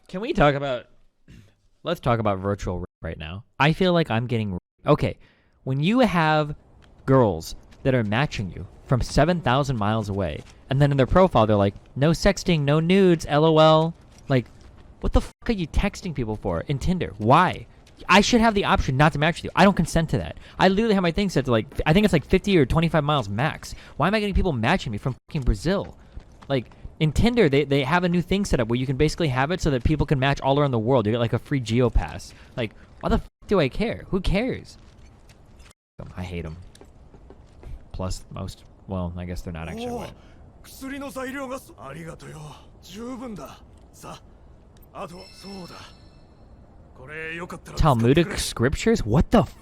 Can we talk about... Let's talk about virtual rape right now. I feel like I'm getting... Okay, when you have girls that are matching you from 7,000 miles away, and then in their profile they're like, no sexting, no nudes, LOL. Like, what the fuck are you texting people for in Tinder? Why? I should have the option not to match with you. I don't consent to that. I literally have my thing set to like, I think it's like 50 or 25 miles max. Why am I getting people matching me from fucking Brazil? Like, in Tinder, they have a new thing set up where you can basically have it so that people can match all around the world. You get like a free geopass. Like, why the fuck do I care? Who cares? I hate them. Plus, most, well, I guess they're not actually white. Talmudic scriptures? What the f?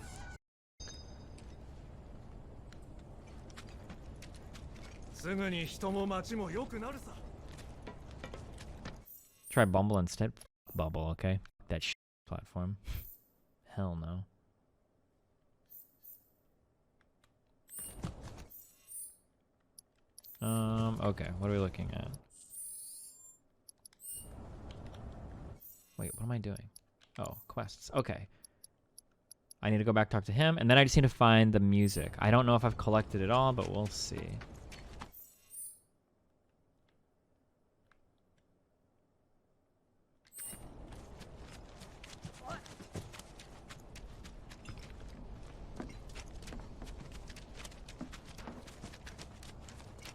Try Bumble instead. Bumble, okay? That platform. Hell no. Okay, what are we looking at? Wait, what am I doing? Oh, quests. Okay. I need to go back talk to him, and then I just need to find the music. I don't know if I've collected it all, but we'll see.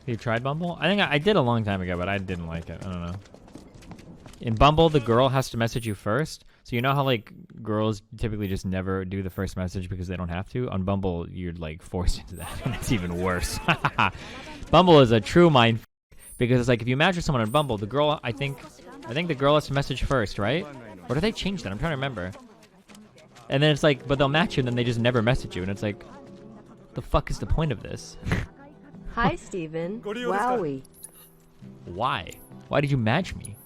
You tried Bumble? I think I did a long time ago, but I didn't like it. I don't know. In Bumble, the girl has to message you first. So you know how like girls typically just never do the first message because they don't have to? On Bumble, you're like forced into that, and it's even worse. Bumble is a true mind because it's like if you match with someone on Bumble, the girl, I think the girl has to message first, right? Or did they change that? I'm trying to remember. And then it's like, but they'll match you, and then they just never message you, and it's like, the fuck is the point of this? Hi, Steven. Wowie. Why? Why did you match me?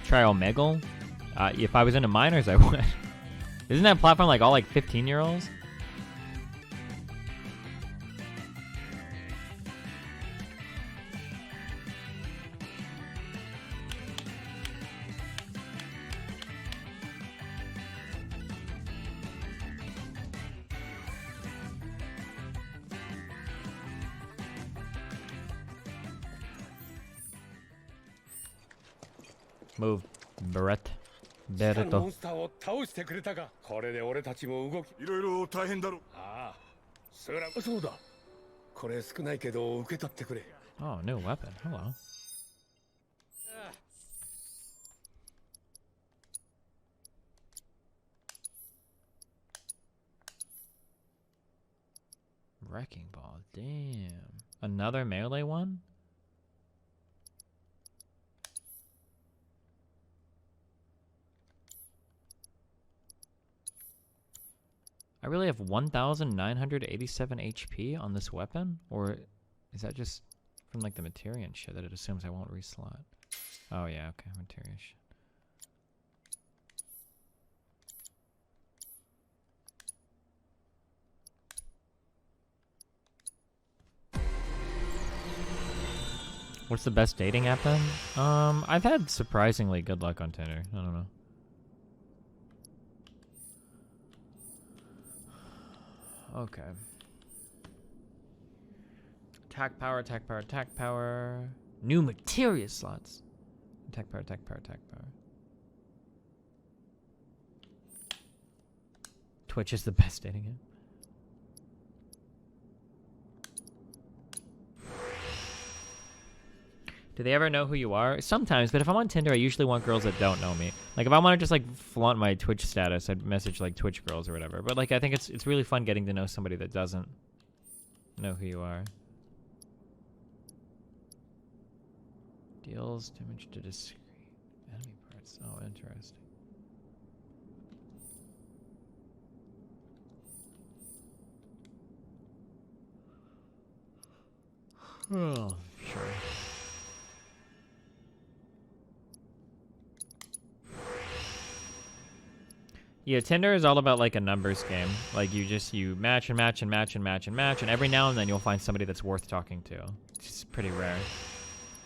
Try Omegle? If I was into minors, I would. Isn't that platform like all like 15-year-olds? Move, Brett. Berto. Oh, new weapon. Hello. Wrecking ball. Damn. Another melee one? I really have 1,987 HP on this weapon? Or is that just from like the materia and shit that it assumes I won't reslot? Oh yeah, okay, materia shit. What's the best dating app then? I've had surprisingly good luck on Tinder. I don't know. Okay. Attack power, attack power, attack power. New materia slots. Attack power, attack power, attack power. Twitch is the best dating app. Do they ever know who you are? Sometimes, but if I'm on Tinder, I usually want girls that don't know me. Like, if I want to just, like, flaunt my Twitch status, I'd message, like, Twitch girls or whatever. But, like, I think it's really fun getting to know somebody that doesn't know who you are. Deals damage to discrete enemy parts. Oh, interesting. Oh, sure. Yeah, Tinder is all about like a numbers game. Like you match and match and match and match and match, and every now and then you'll find somebody that's worth talking to. It's just pretty rare.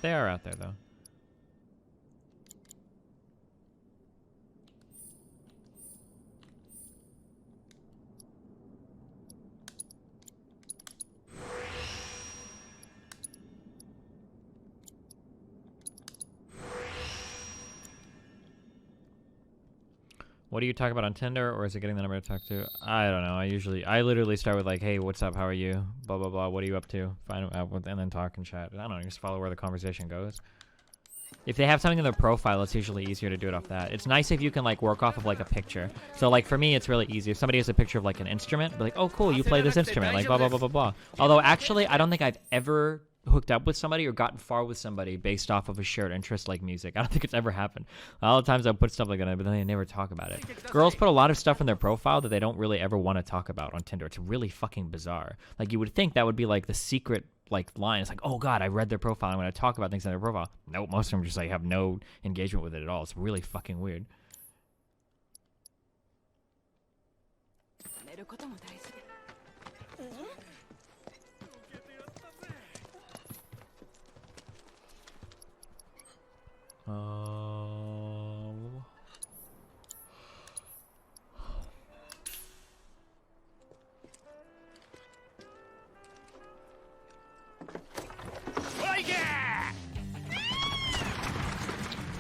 They are out there though. What do you talk about on Tinder, or is it getting the number to talk to? I don't know. I literally start with like, hey, what's up? How are you? Blah, blah, blah. What are you up to? Find out, and then talk and chat. I don't know. Just follow where the conversation goes. If they have something in their profile, it's usually easier to do it off that. It's nice if you can like work off of like a picture. So like for me, it's really easy. If somebody has a picture of like an instrument, be like, oh, cool, you play this instrument, like blah, blah, blah, blah, blah. Although actually, I don't think I've ever hooked up with somebody or gotten far with somebody based off of a shared interest like music. I don't think it's ever happened. A lot of times I'll put stuff like that, but then they never talk about it. Girls put a lot of stuff in their profile that they don't really ever want to talk about on Tinder. It's really fucking bizarre. Like you would think that would be like the secret like line. It's like, oh god, I read their profile, I'm going to talk about things in their profile. Nope, most of them just like have no engagement with it at all. It's really fucking weird.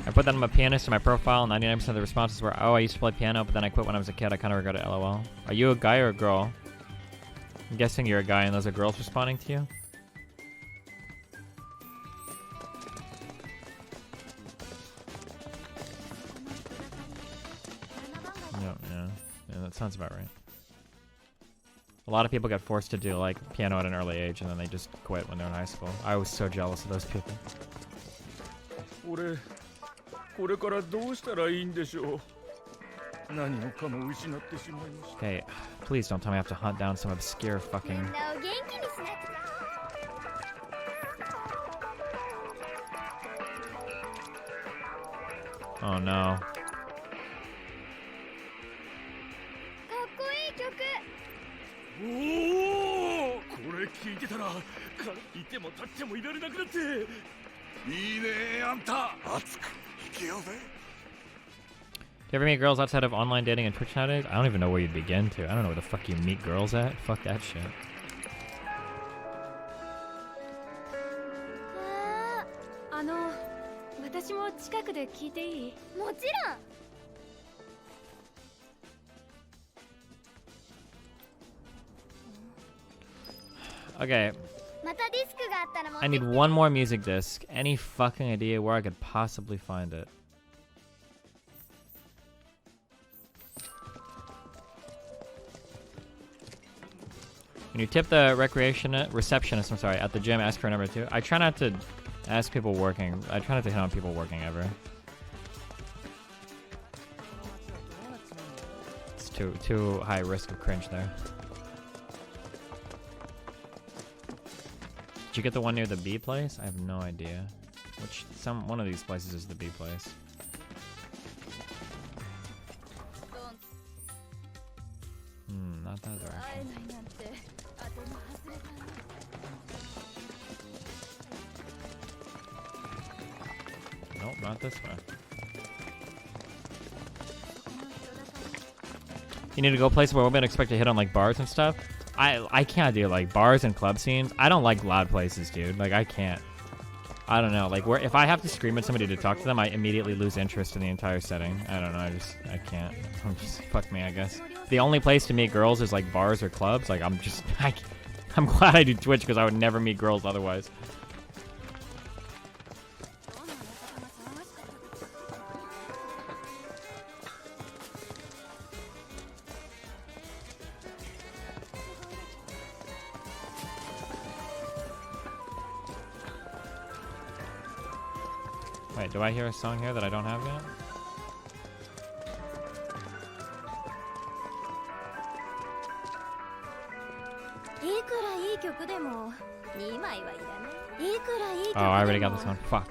I put that I'm a pianist in my profile. 99% of the responses were, oh, I used to play piano, but then I quit when I was a kid. I kind of regret it, lol. Are you a guy or a girl? I'm guessing you're a guy and those are girls responding to you. Yeah, that sounds about right. A lot of people get forced to do like piano at an early age and then they just quit when they're in high school. I was so jealous of those people. Okay, please don't tell me I have to hunt down some obscure fucking... Oh no. Do you ever meet girls outside of online dating and Twitch nowadays? I don't even know where you'd begin to. I don't know where the fuck you meet girls at. Fuck that shit. Okay. I need one more music disc. Any fucking idea where I could possibly find it? When you tip the receptionist, I'm sorry, at the gym, ask for a number 2. I try not to ask people working. I try not to hit on people working ever. It's too high risk of cringe there. Did you get the one near the B place? I have no idea. One of these places is the B place. Not that direction. Nope, not this way. You need to go places where women expect to hit on like bars and stuff. I can't do like bars and club scenes. I don't like loud places, dude. Like I can't. I don't know. Like if I have to scream at somebody to talk to them, I immediately lose interest in the entire setting. I don't know. I can't. Fuck me, I guess. The only place to meet girls is like bars or clubs. Like I'm glad I do Twitch because I would never meet girls otherwise. Wait, do I hear a song here that I don't have yet? Oh, I already got this one. Fuck.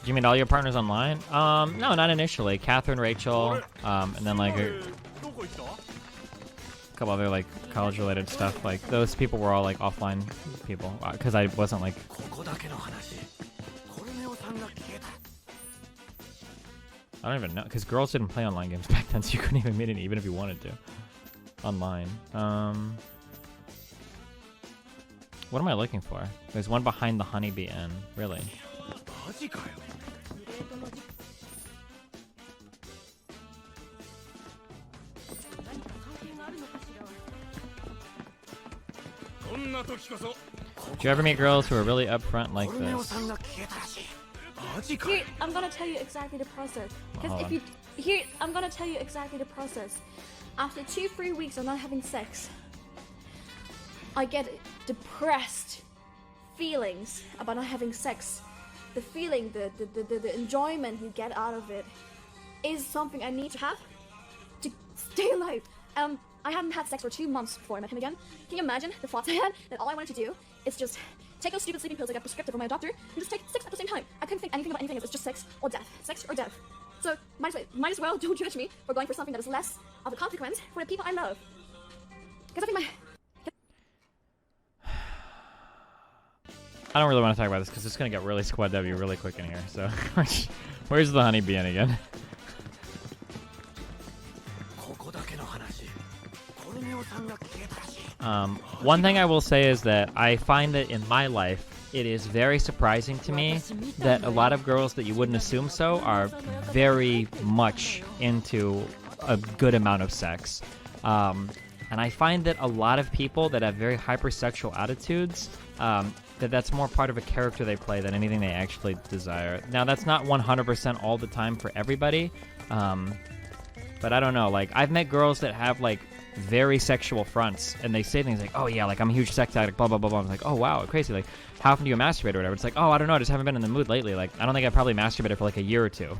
Did you meet all your partners online? No, not initially. Catherine, Rachel, and then like a couple other like college-related stuff. Like those people were all like offline people because I wasn't like. I don't even know because girls didn't play online games back then, so you couldn't even meet any, even if you wanted to, online. What am I looking for? There's one behind the honeybee inn. Really? Did you ever meet girls who are really upfront like this? Here, I'm gonna tell you exactly the process. Because if you here, I'm gonna tell you exactly the process. After 2-3 weeks of not having sex, I get depressed feelings about not having sex. The feeling, the enjoyment you get out of it is something I need to have to stay alive. I hadn't had sex for 2 months before I met him again. Can you imagine the thoughts I had that all I wanted to do is just take those stupid sleeping pills I got prescribed from my doctor and just take 6 at the same time. I couldn't think anything about anything else. It's just sex or death. Sex or death. So might as well don't judge me for going for something that is less of a consequence for the people I love. Because I think I don't really want to talk about this because it's gonna get really squad W really quick in here. So where's the honeybee inn again? One thing I will say is that I find that in my life, it is very surprising to me that a lot of girls that you wouldn't assume so are very much into a good amount of sex. And I find that a lot of people that have very hypersexual attitudes, that's more part of a character they play than anything they actually desire. Now, that's not 100% all the time for everybody, but I don't know. Like, I've met girls that have, like, very sexual fronts, and they say things like, oh yeah, like I'm a huge sex addict, blah blah blah blah. I'm like, oh wow, crazy, like how often do you masturbate or whatever? It's like, oh, I don't know, I just haven't been in the mood lately. Like I don't think I probably masturbated for like a year or two.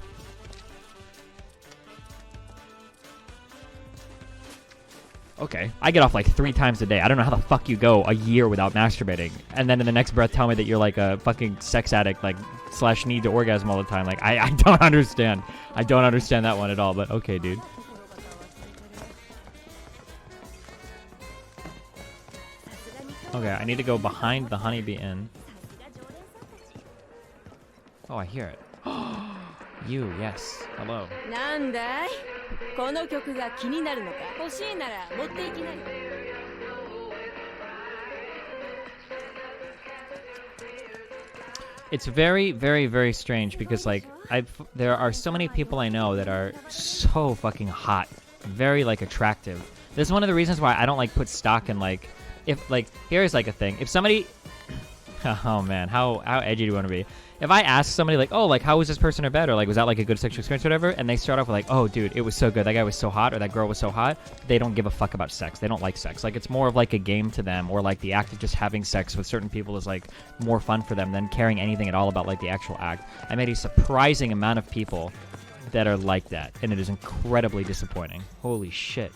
Okay, I get off like 3 times a day. I don't know how the fuck you go a year without masturbating, and then in the next breath tell me that you're like a fucking sex addict, like / need to orgasm all the time. Like I don't understand. I don't understand that one at all, but okay, dude. Okay, I need to go behind the honeybee inn. Oh, I hear it. You, yes. Hello. It's very, very, very strange because, like, there are so many people I know that are so fucking hot, very, like, attractive. This is one of the reasons why I don't, like, put stock in, like, if, like, here's, like, a thing. If somebody... Oh, man, how edgy do you want to be? If I ask somebody, like, oh, like, how was this person or bad? Or, like, was that, like, a good sexual experience or whatever? And they start off with, like, oh, dude, it was so good. That guy was so hot or that girl was so hot. They don't give a fuck about sex. They don't like sex. Like, it's more of, like, a game to them, or, like, the act of just having sex with certain people is, like, more fun for them than caring anything at all about, like, the actual act. I met a surprising amount of people that are like that, and it is incredibly disappointing. Holy shit.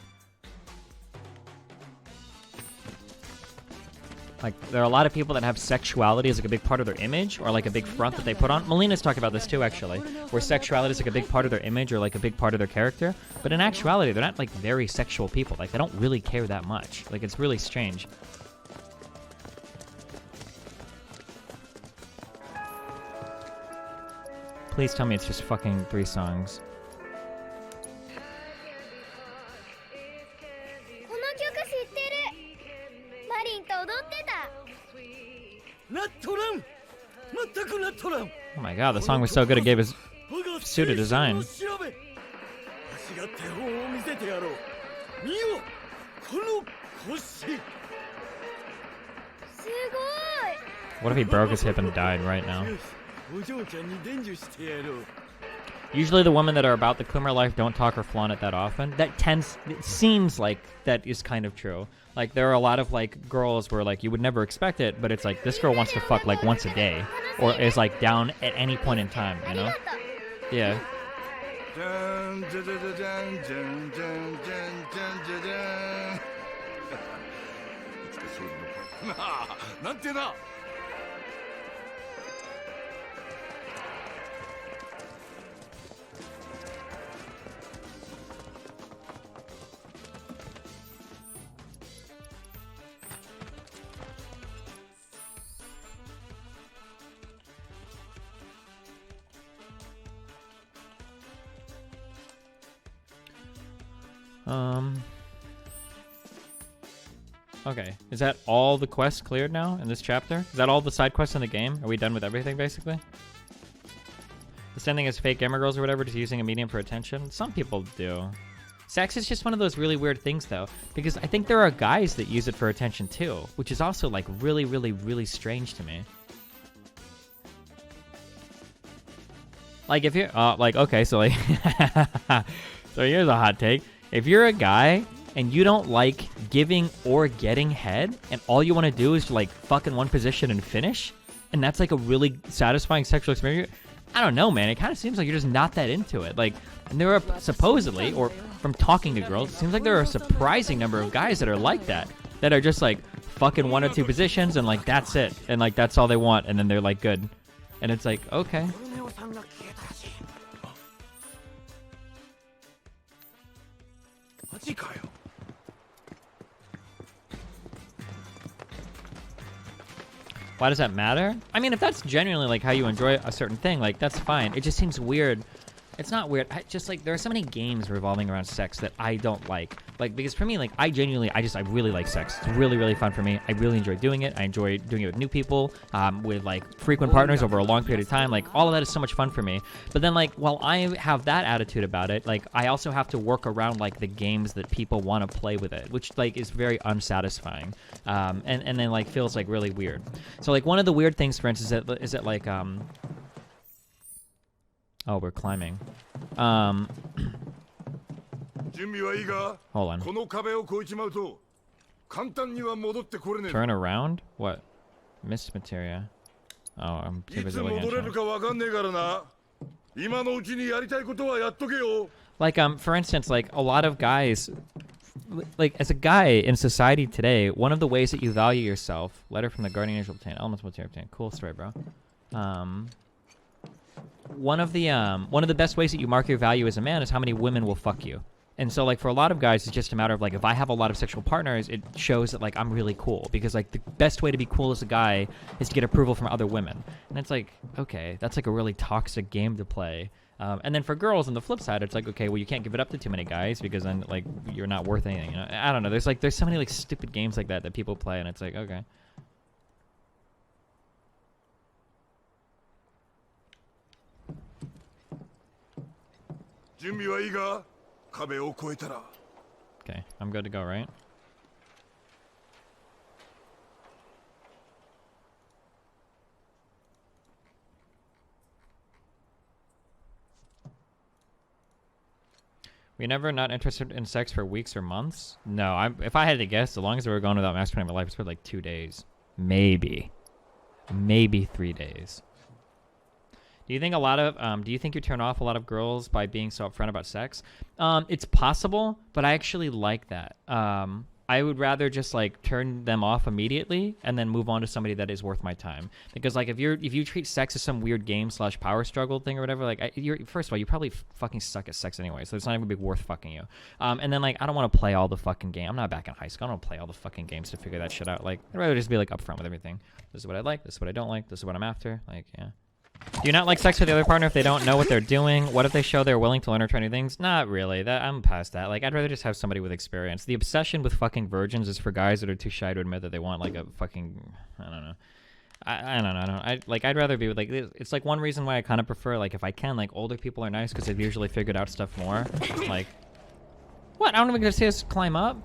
Like, there are a lot of people that have sexuality as, like, a big part of their image, or, like, a big front that they put on. Melina's talked about this, too, actually, where sexuality is, like, a big part of their image or, like, a big part of their character. But in actuality, they're not, like, very sexual people. Like, they don't really care that much. Like, it's really strange. Please tell me it's just fucking 3 songs. Oh my god, the song was so good it gave his suit a design. What if he broke his hip and died right now? Usually the women that are about the Kumar life don't talk or flaunt it that often. It seems like that is kind of true. Like, there are a lot of, like, girls where, like, you would never expect it, but it's like, this girl wants to fuck, like, once a day. Or is, like, down at any point in time, you know? Yeah. Okay, is that all the quests cleared now in this chapter? Is that all the side quests in the game? Are we done with everything, basically? The same thing as fake gamer girls or whatever, just using a medium for attention? Some people do. Sex is just one of those really weird things, though, because I think there are guys that use it for attention, too, which is also, like, really, really, really strange to me. Like, if you're, like, okay, so, like, so here's a hot take. If you're a guy and you don't like giving or getting head, and all you want to do is, like, fuck in one position and finish, and that's, like, a really satisfying sexual experience, I don't know, man. It kind of seems like you're just not that into it. Like, and there are supposedly, or from talking to girls, it seems like there are a surprising number of guys that are like that. That are just, like, fucking 1 or 2 positions, and, like, that's it. And, like, that's all they want, and then they're, like, good. And it's like, okay. Why does that matter? I mean, if that's genuinely, like, how you enjoy a certain thing, like, that's fine. It just seems weird. It's not weird. Just, like, there are so many games revolving around sex that I don't like. Like, because for me, like, I really like sex. It's really, really fun for me. I really enjoy doing it. I enjoy doing it with new people, with, like, frequent partners over a long period of time. Like, all of that is so much fun for me. But then, like, while I have that attitude about it, like, I also have to work around, like, the games that people want to play with it, which, like, is very unsatisfying. And then, like, feels, like, really weird. So, like, one of the weird things, for instance, is that like, oh, we're climbing. Hold on. Turn around? What? Mist materia. Oh, I'm too busy looking at you. Like, for instance, like, a lot of guys, like, as a guy in society today, one of the ways that you value yourself, letter from the guardian angel obtained, elements material obtained. Cool story, bro. One of the best ways that you mark your value as a man is how many women will fuck you. And so, like, for a lot of guys, it's just a matter of, like, if I have a lot of sexual partners, it shows that, like, I'm really cool. Because, like, the best way to be cool as a guy is to get approval from other women. And it's like, okay, that's, like, a really toxic game to play. And then for girls, on the flip side, it's like, okay, well, you can't give it up to too many guys because then, like, you're not worth anything. You know? I don't know. There's so many, like, stupid games like that people play, and it's like, okay. Okay, I'm good to go, right? We never not interested in sex for weeks or months? No, if I had to guess, as long as we were going without masturbating in my life, it's for like 2 days. Maybe 3 days. Do you think do you think you turn off a lot of girls by being so upfront about sex? It's possible, but I actually like that. I would rather just, like, turn them off immediately and then move on to somebody that is worth my time. Because, like, if you treat sex as some weird game / power struggle thing or whatever, like, first of all, you probably fucking suck at sex anyway, so it's not even gonna be worth fucking you. And then, like, I don't want to play all the fucking game. I'm not back in high school. I don't want to play all the fucking games to figure that shit out. Like, I'd rather just be, like, upfront with everything. This is what I like. This is what I don't like. This is what I'm after. Like, yeah. Do you not like sex with the other partner if they don't know what they're doing? What if they show they're willing to learn or try new things? Not really. I'm past that. Like, I'd rather just have somebody with experience. The obsession with fucking virgins is for guys that are too shy to admit that they want, like, a fucking, I don't know. I don't know. I'd rather be with, like, it's like one reason why I kind of prefer, like, if I can, like, older people are nice because they've usually figured out stuff more. Like, what? I don't even get to see us climb up.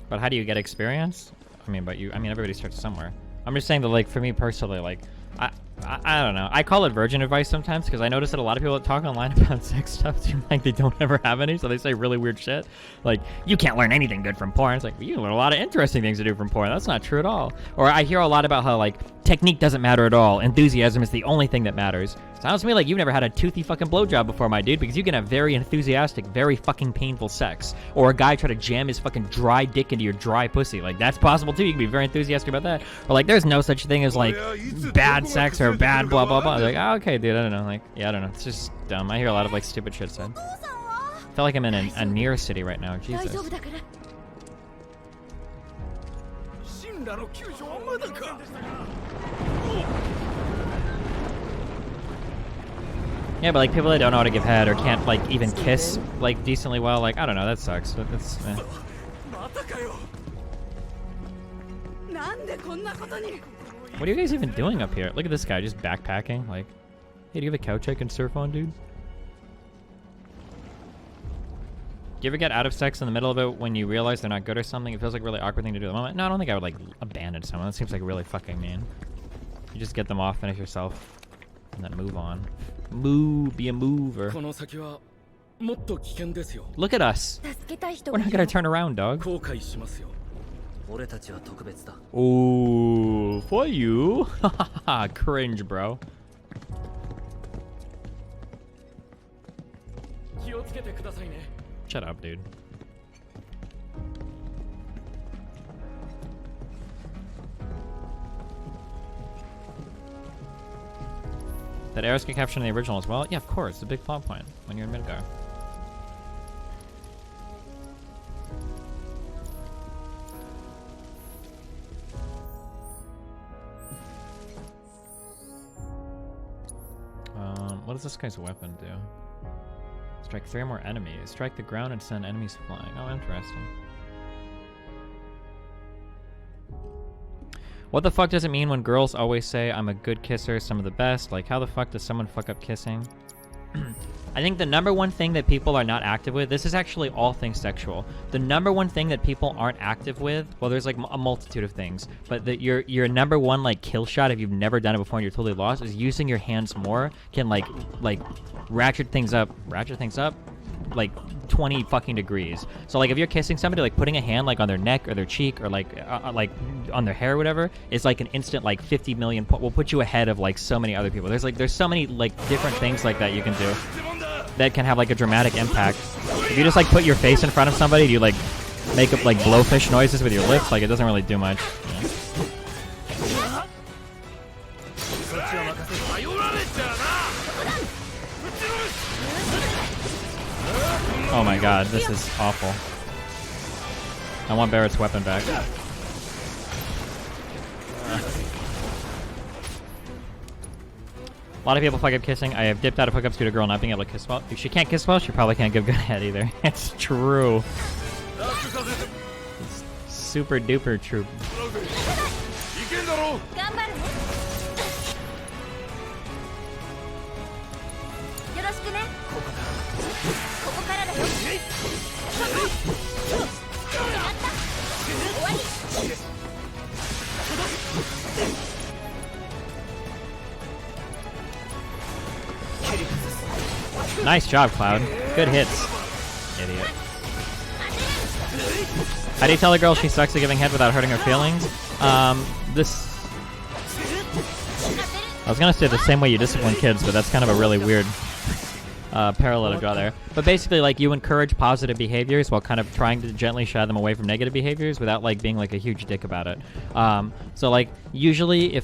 But how do you get experience? I mean, everybody starts somewhere. I'm just saying that, like, for me personally, like, I don't know. I call it virgin advice sometimes because I notice that a lot of people that talk online about sex stuff seem like they don't ever have any, so they say really weird shit. Like, you can't learn anything good from porn. It's like, you learn a lot of interesting things to do from porn. That's not true at all. Or I hear a lot about how, like, technique doesn't matter at all. Enthusiasm is the only thing that matters. Sounds to me like you've never had a toothy fucking blowjob before, my dude, because you can have very enthusiastic, very fucking painful sex. Or a guy try to jam his fucking dry dick into your dry pussy. Like, that's possible too. You can be very enthusiastic about that. Or like, there's no such thing as like bad sex or bad blah blah blah. Like, oh, okay, dude, I don't know. Like, yeah, I don't know. It's just dumb. I hear a lot of like stupid shit said. I feel like I'm in a near city right now. Jesus. Yeah, but like people that don't know how to give head or can't like even kiss like decently well, like I don't know, that sucks. But it's, What are you guys even doing up here? Look at this guy just backpacking. Like, hey, do you have a couch I can surf on, dude? Do you ever get out of sex in the middle of it when you realize they're not good or something? It feels like a really awkward thing to do at the moment. No, I don't think I would like abandon someone. That seems like really fucking mean. You just get them off, finish yourself, and then move on. Be a mover. Look at us. We're not gonna turn around, dog. Ooh, for you. Cringe, bro. Shut up, dude. That arrows get captured in the original as well? Yeah, of course. It's a big plot point when you're in Midgar. What does this guy's weapon do? Strike 3 or more enemies. Strike the ground and send enemies flying. Oh, interesting. What the fuck does it mean when girls always say, I'm a good kisser, some of the best? Like, how the fuck does someone fuck up kissing? I think the number one thing that people are not active with, this is actually all things sexual. The number one thing that people aren't active with, well, there's like a multitude of things, but your number one like kill shot, if you've never done it before and you're totally lost, is using your hands more can like ratchet things up like 20 fucking degrees. So like if you're kissing somebody, like putting a hand like on their neck or their cheek or like on their hair or whatever is like an instant like 50 million will put you ahead of like so many other people. There's so many like different things like that you can do that can have like a dramatic impact. If you just like put your face in front of somebody, do you like make up like blowfish noises with your lips? Like it doesn't really do much. Oh my god, this is awful. I want Barrett's weapon back. A lot of people fuck up kissing. I have dipped out of hookups due to a girl not being able to kiss well. If she can't kiss well, she probably can't give good head either. It's true. It's super duper true. Nice job, Cloud. Good hits. Idiot. How do you tell a girl she sucks at giving head without hurting her feelings? I was gonna say the same way you discipline kids, but that's kind of a really weird parallel to draw there. But basically, like, you encourage positive behaviors while kind of trying to gently shy them away from negative behaviors without, like, being, like, a huge dick about it. So, like, usually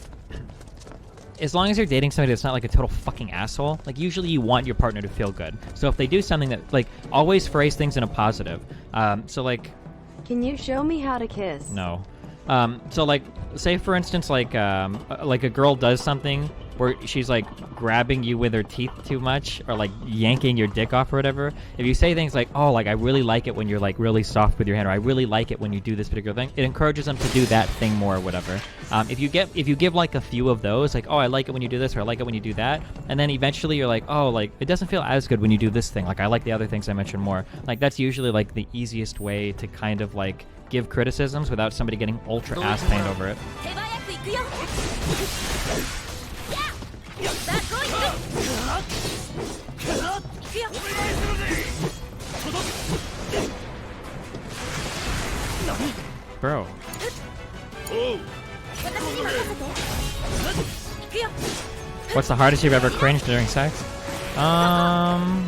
as long as you're dating somebody that's not like a total fucking asshole, like usually you want your partner to feel good. So if they do something that, like, always phrase things in a positive. So like, can you show me how to kiss? No. So like, say for instance, like a girl does something where she's like grabbing you with her teeth too much or like yanking your dick off or whatever. If you say things like, oh, like I really like it when you're like really soft with your hand, or I really like it when you do this particular thing, it encourages them to do that thing more or whatever. If you give like a few of those, like, oh, I like it when you do this, or I like it when you do that, and then eventually you're like, oh, like it doesn't feel as good when you do this thing, like I like the other things I mentioned more. Like that's usually like the easiest way to kind of like give criticisms without somebody getting ultra ass pained over it. Bro. What's the hardest you've ever cringed during sex? I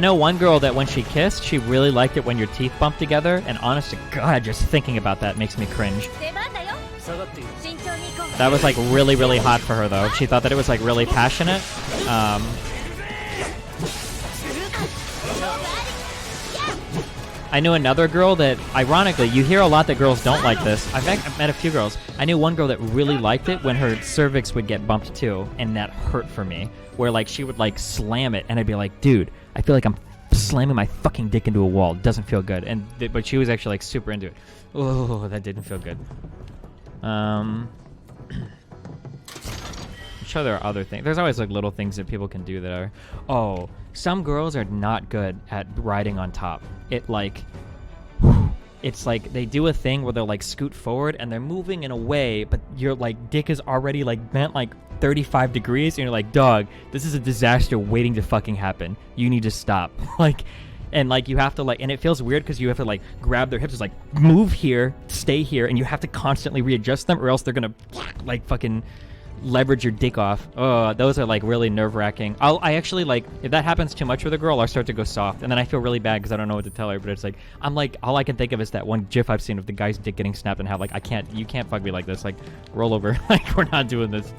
know one girl that when she kissed, she really liked it when your teeth bumped together, and honest to God, just thinking about that makes me cringe. That was like really, really hot for her though. She thought that it was like really passionate. I knew another girl that, ironically, you hear a lot that girls don't like this. I've met a few girls. I knew one girl that really liked it when her cervix would get bumped too, and that hurt for me. Where like she would like slam it, and I'd be like, dude, I feel like I'm slamming my fucking dick into a wall. It doesn't feel good. But she was actually like super into it. Oh, that didn't feel good. I'm sure there are other things. There's always like little things that people can do that are... Oh, some girls are not good at riding on top. It's like they do a thing where they'll like scoot forward and they're moving in a way, but your like dick is already like bent like 35 degrees, and you're like, dog, this is a disaster waiting to fucking happen. You need to stop. And like you have to like, and it feels weird because you have to like grab their hips. It's like, move here, stay here, and you have to constantly readjust them, or else they're gonna like fucking leverage your dick off. Oh, those are like really nerve-wracking. I actually like, if that happens too much with a girl, I'll start to go soft, and then I feel really bad because I don't know what to tell her. But it's like, I'm like, all I can think of is that one GIF I've seen of the guy's dick getting snapped and how like, you can't fuck me like this. Like, roll over. Like, we're not doing this.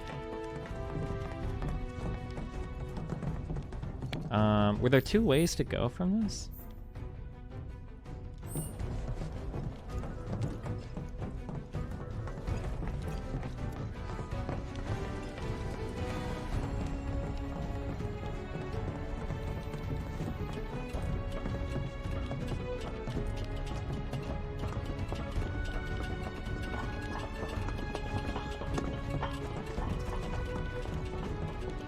Were there 2 ways to go from this?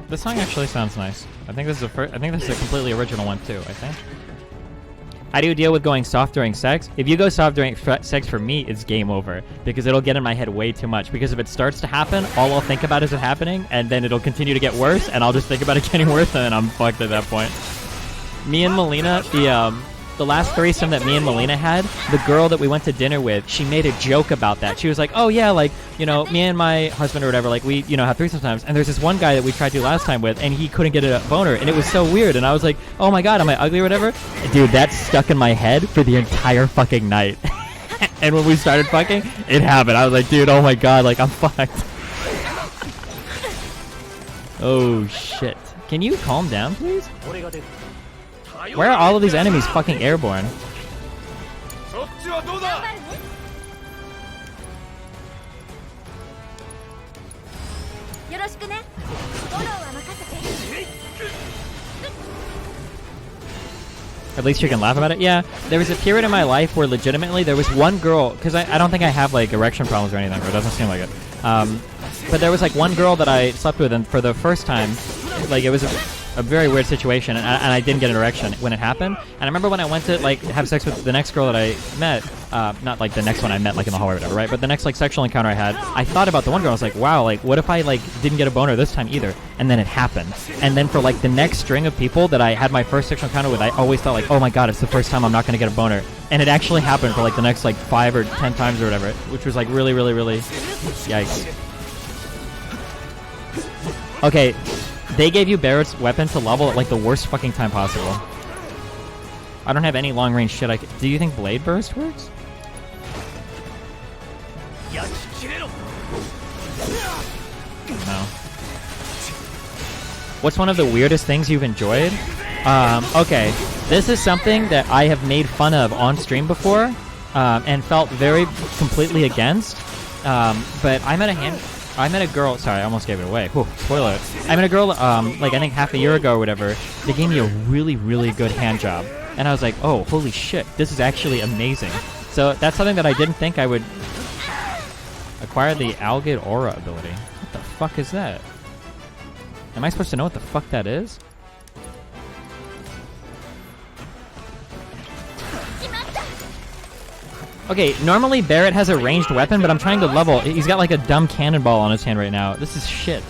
This song actually sounds nice. I think this is a completely original one too, I think. How do you deal with going soft during sex? If you go soft during sex, for me, it's game over. Because it'll get in my head way too much. Because if it starts to happen, all I'll think about is it happening, and then it'll continue to get worse, and I'll just think about it getting worse, and then I'm fucked at that point. Me and Melina, the last threesome that me and Melina had, the girl that we went to dinner with, she made a joke about that. She was like, oh yeah, like, you know, me and my husband or whatever, like, we, you know, have threesomes sometimes, and there's this one guy that we tried to last time with, and he couldn't get a boner, and it was so weird, and I was like, oh my god, am I ugly or whatever? Dude, that stuck in my head for the entire fucking night. And when we started fucking, it happened. I was like, dude, oh my god, like, I'm fucked. Oh shit. Can you calm down, please? Where are all of these enemies fucking airborne? At least you can laugh about it? Yeah, there was a period in my life where legitimately there was one girl, because I don't think I have like erection problems or anything, or it doesn't seem like it. But there was like one girl that I slept with, and for the first time, like it was a very weird situation, and I didn't get an erection when it happened. And I remember when I went to like have sex with the next girl that I met, not like the next one I met like in the hallway or whatever, right? But the next like sexual encounter I had, I thought about the one girl. I was like, wow, like what if I like didn't get a boner this time either? And then it happened. And then for like the next string of people that I had my first sexual encounter with, I always thought like, oh my god, it's the first time I'm not gonna get a boner. And it actually happened for like the next like 5 or 10 times or whatever, which was like really, really, really, yikes. Okay. They gave you Barrett's weapon to level at like the worst fucking time possible. I don't have any long range shit I can... Do you think Blade Burst works? No. What's one of the weirdest things you've enjoyed? Okay. This is something that I have made fun of on stream before, and felt very completely against. But I met a girl, sorry, I almost gave it away. Whew, spoiler it. I met a girl, like I think half a year ago or whatever. They gave me a really, really good hand job. And I was like, oh, holy shit, this is actually amazing. So that's something that I didn't think I would acquire, the Algid Aura ability. What the fuck is that? Am I supposed to know what the fuck that is? Okay, normally Barrett has a ranged weapon, but I'm trying to level. He's got like a dumb cannonball on his hand right now. This is shit.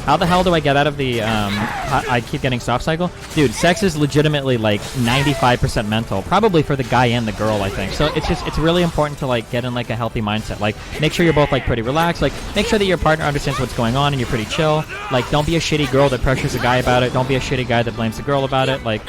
How the hell do I get out of the, I keep getting soft cycle? Dude, sex is legitimately, like, 95% mental. Probably for the guy and the girl, I think. So it's really important to, like, get in, like, a healthy mindset. Like, make sure you're both, like, pretty relaxed. Like, make sure that your partner understands what's going on and you're pretty chill. Like, don't be a shitty girl that pressures a guy about it. Don't be a shitty guy that blames the girl about it. Like...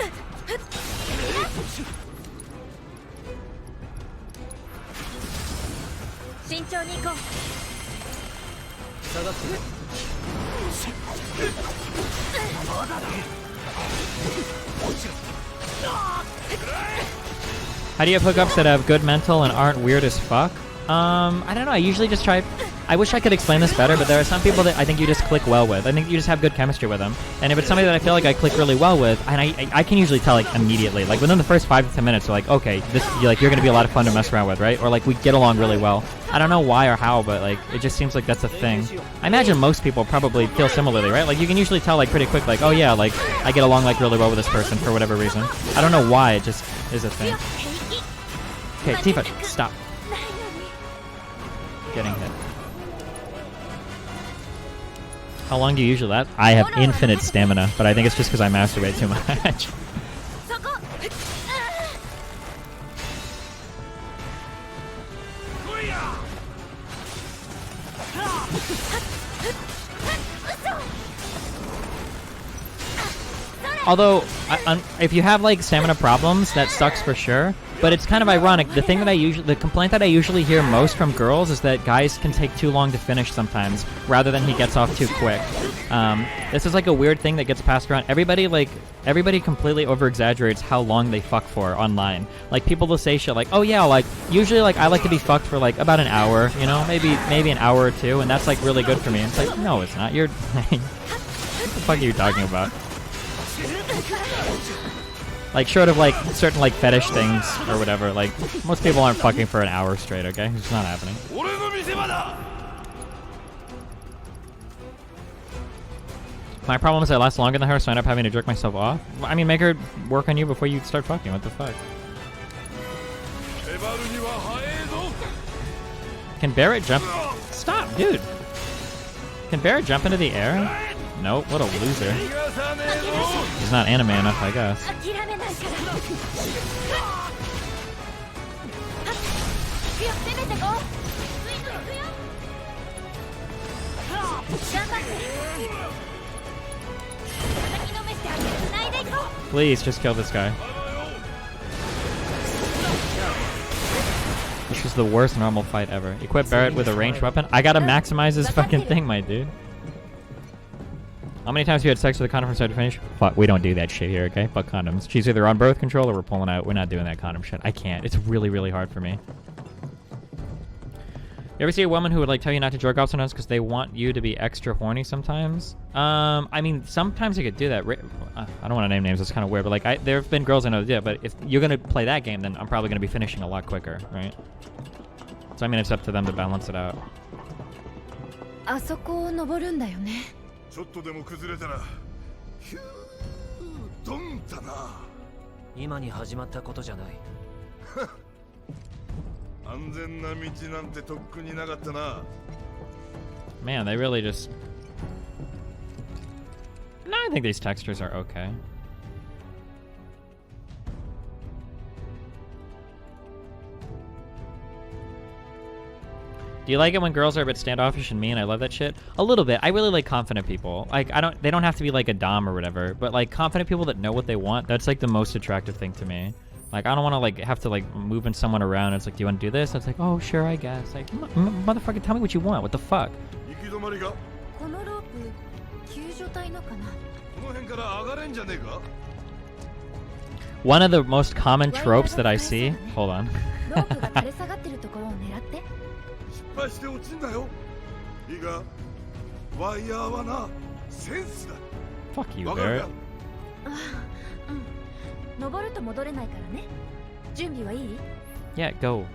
How do you have hookups that have good mental and aren't weird as fuck? I don't know. I usually just try... I wish I could explain this better, but there are some people that I think you just click well with. I think you just have good chemistry with them. And if it's somebody that I feel like I click really well with, and I can usually tell, like, immediately. Like, within the first 5 to 10 minutes, they're like, okay, you're going to be a lot of fun to mess around with, right? Or, like, we get along really well. I don't know why or how, but, like, it just seems like that's a thing. I imagine most people probably feel similarly, right? Like, you can usually tell, like, pretty quick, like, oh, yeah, like, I get along, like, really well with this person for whatever reason. I don't know why, it just is a thing. Okay, Tifa, stop. Getting hit. How long do you usually last? I have infinite stamina, but I think it's just because I masturbate too much. Although, if you have, like, stamina problems, that sucks for sure. But it's kind of ironic. The complaint that I usually hear most from girls is that guys can take too long to finish sometimes, rather than he gets off too quick. This is like a weird thing that gets passed around. Everybody completely over-exaggerates how long they fuck for online. Like, people will say shit like, oh yeah, like, usually, like, I like to be fucked for, like, about an hour, you know, maybe an hour or two, and that's, like, really good for me. And it's like, no, it's not. What the fuck are you talking about? Like, short of, like, certain, like, fetish things or whatever, like, most people aren't fucking for an hour straight, okay? It's not happening. My problem is I last longer than her, so I end up having to jerk myself off. I mean, make her work on you before you start fucking. What the fuck? Can Barrett jump? Stop, dude! Can Barrett jump into the air? Nope, what a loser. He's not anime enough, I guess. Please, just kill this guy. This is the worst normal fight ever. Equip Barrett with a ranged weapon? I gotta maximize this fucking thing, my dude. How many times have you had sex with a condom from start to finish? Fuck, we don't do that shit here, okay? Fuck condoms. She's either on birth control or we're pulling out. We're not doing that condom shit. I can't. It's really, really hard for me. You ever see a woman who would, like, tell you not to jerk off sometimes because they want you to be extra horny sometimes? I mean, sometimes I could do that. I don't want to name names. It's kind of weird. But, like, there have been girls I know that do it. But if you're going to play that game, then I'm probably going to be finishing a lot quicker, right? So, I mean, it's up to them to balance it out. ちょっとでも崩れたらヒュードンだな今に始まったことじゃない安全な道なんてとっくになかったな Man, they really just... No, I think these textures are okay. Do you like it when girls are a bit standoffish and mean? I love that shit. A little bit. I really like confident people. Like, they don't have to be like a dom or whatever, but like confident people that know what they want, that's like the most attractive thing to me. Like, I don't want to like have to like moving someone around. It's like, do you want to do this? It's like, oh, sure, I guess. Like, motherfucker, tell me what you want. What the fuck? One of the most common tropes that I see... Hold on. Fuck you, Barrett. Yeah, go.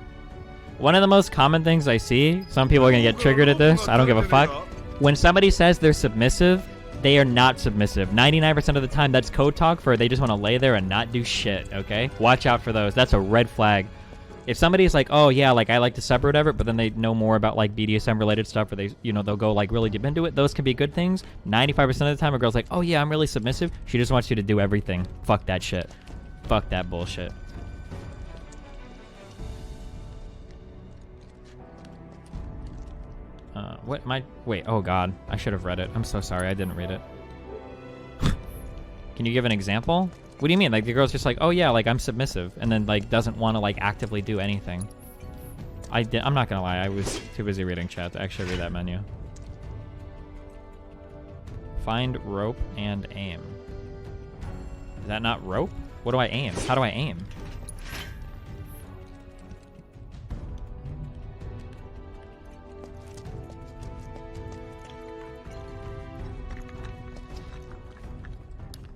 One of the most common things I see, some people are gonna get triggered at this, I don't give a fuck. When somebody says they're submissive, they are not submissive. 99% of the time, that's code talk for they just want to lay there and not do shit, okay? Watch out for those. That's a red flag. If somebody's like, oh yeah, like I like to sub or whatever, but then they know more about like BDSM related stuff, or they, you know, they'll go like really deep into it. Those can be good things. 95% of the time, a girl's like, oh yeah, I'm really submissive. She just wants you to do everything. Fuck that shit. Fuck that bullshit. Wait, oh god, I should have read it. I'm so sorry, I didn't read it. Can you give an example? What do you mean? Like the girl's just like, oh yeah, like I'm submissive, and then like doesn't want to like actively do anything. I'm not gonna lie, I was too busy reading chat to actually read that menu. Find rope and aim. Is that not rope? What do I aim? How do I aim?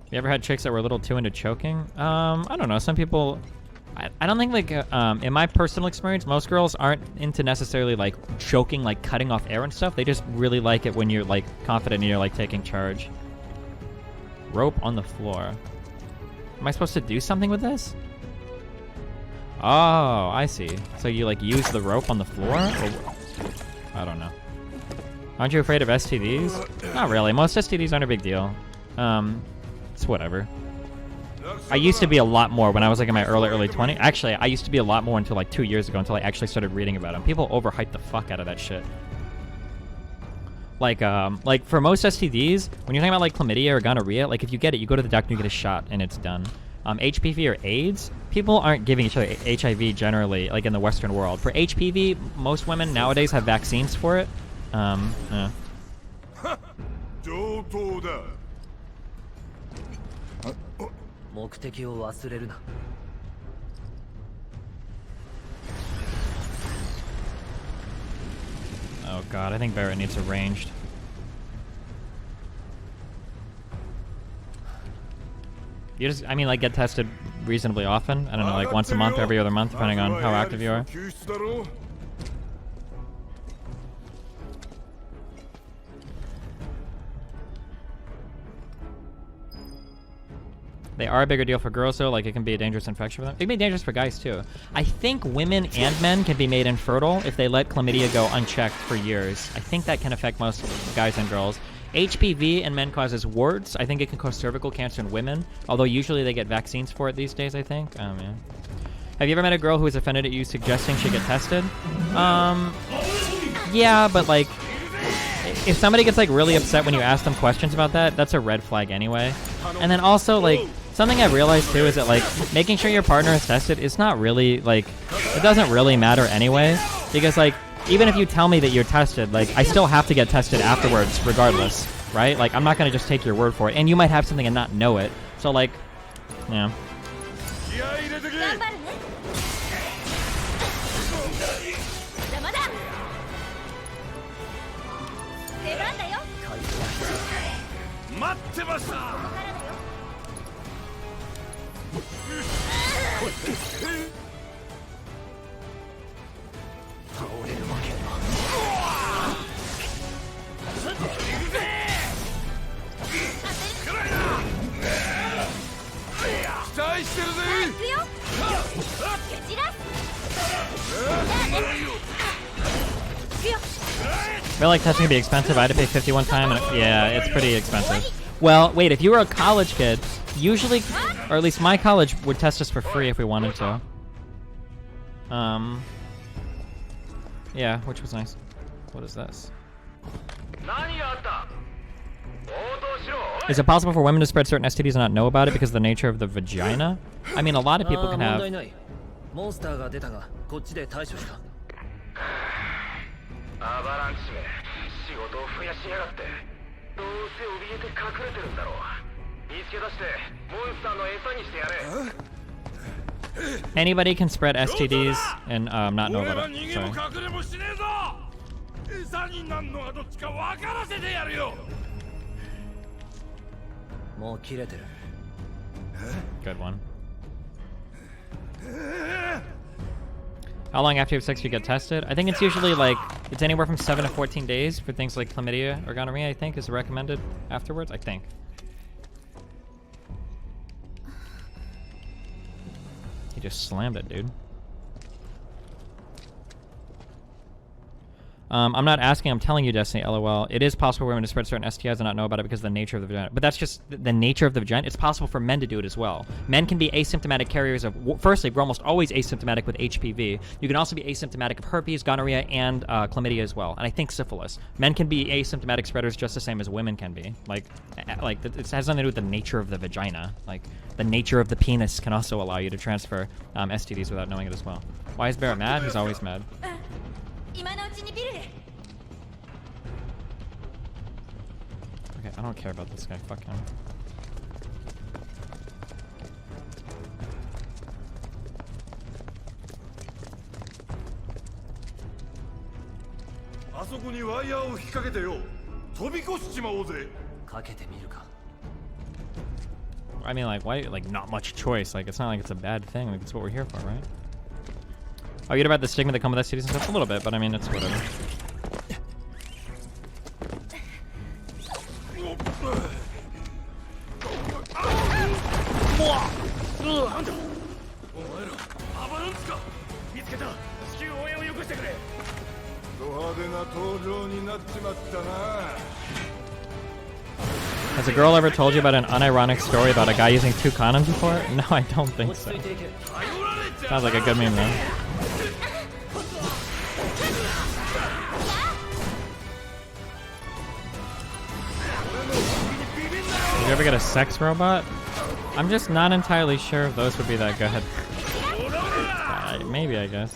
You ever had chicks that were a little too into choking? I don't know. Some people, I don't think like, in my personal experience, most girls aren't into necessarily like choking, like cutting off air and stuff. They just really like it when you're like confident and you're like taking charge. Rope on the floor. Am I supposed to do something with this? Oh, I see. So you like use the rope on the floor? Or, I don't know. Aren't you afraid of STDs? Not really. Most STDs aren't a big deal. It's whatever. I used to be a lot more when I was like in my early 20s. Actually, I used to be a lot more until like 2 years ago, until I actually started reading about them. People overhype the fuck out of that shit. Like for most STDs, when you're talking about like chlamydia or gonorrhea, like if you get it, you go to the doctor and you get a shot and it's done. HPV or AIDS, people aren't giving each other HIV generally, like in the Western world. For HPV, most women nowadays have vaccines for it. Yeah. Oh god, I think Barrett needs arranged. You just, I mean, like, get tested reasonably often. I don't know, like once a month, every other month, depending on how active you are. They are a bigger deal for girls, though. Like, it can be a dangerous infection for them. It can be dangerous for guys, too. I think women and men can be made infertile if they let chlamydia go unchecked for years. I think that can affect most guys and girls. HPV in men causes warts. I think it can cause cervical cancer in women, although usually they get vaccines for it these days, I think. Oh, man. Have you ever met a girl who was offended at you suggesting she get tested? Yeah, but, like, if somebody gets, like, really upset when you ask them questions about that, that's a red flag anyway. And then also, like, something I've realized too is that like making sure your partner is tested is not really like, it doesn't really matter anyway, because like even if you tell me that you're tested, like I still have to get tested afterwards regardless, right? Like I'm not gonna just take your word for it, and you might have something and not know it. So like, yeah. I feel like testing would be expensive. I had to pay 50 one time, and yeah, it's pretty expensive. Well, wait, if you were a college kid, usually, or at least my college would test us for free if we wanted to. Yeah, which was nice. What is this? Is it possible for women to spread certain STDs and not know about it because of the nature of the vagina? I mean, a lot of people can have... Anybody can spread STDs and not know about it. Sorry. Good one. How long after you have sex you get tested? I think it's usually like, it's anywhere from 7 to 14 days for things like chlamydia or gonorrhea, I think, is recommended afterwards, I think. He just slammed it, dude. I'm not asking, I'm telling you, Destiny, LOL. It is possible for women to spread certain STIs and not know about it because of the nature of the vagina. But that's just the nature of the vagina. It's possible for men to do it as well. Men can be asymptomatic carriers of, firstly, we're almost always asymptomatic with HPV. You can also be asymptomatic of herpes, gonorrhea, and chlamydia as well. And I think syphilis. Men can be asymptomatic spreaders just the same as women can be. Like it has nothing to do with the nature of the vagina. Like, the nature of the penis can also allow you to transfer STDs without knowing it as well. Why is Barrett mad? He's always mad. Okay, I don't care about this guy. Fuck him. I mean, like, why? Like, not much choice. Like, it's not like it's a bad thing. Like, it's what we're here for, right? Oh, you heard about the stigma that come with STDs and stuff? A little bit, but I mean, it's whatever. Has a girl ever told you about an unironic story about a guy using 2 condoms before? No, I don't think so. Sounds like a good meme, though. Did you ever get a sex robot? I'm just not entirely sure if those would be that good. Maybe, I guess.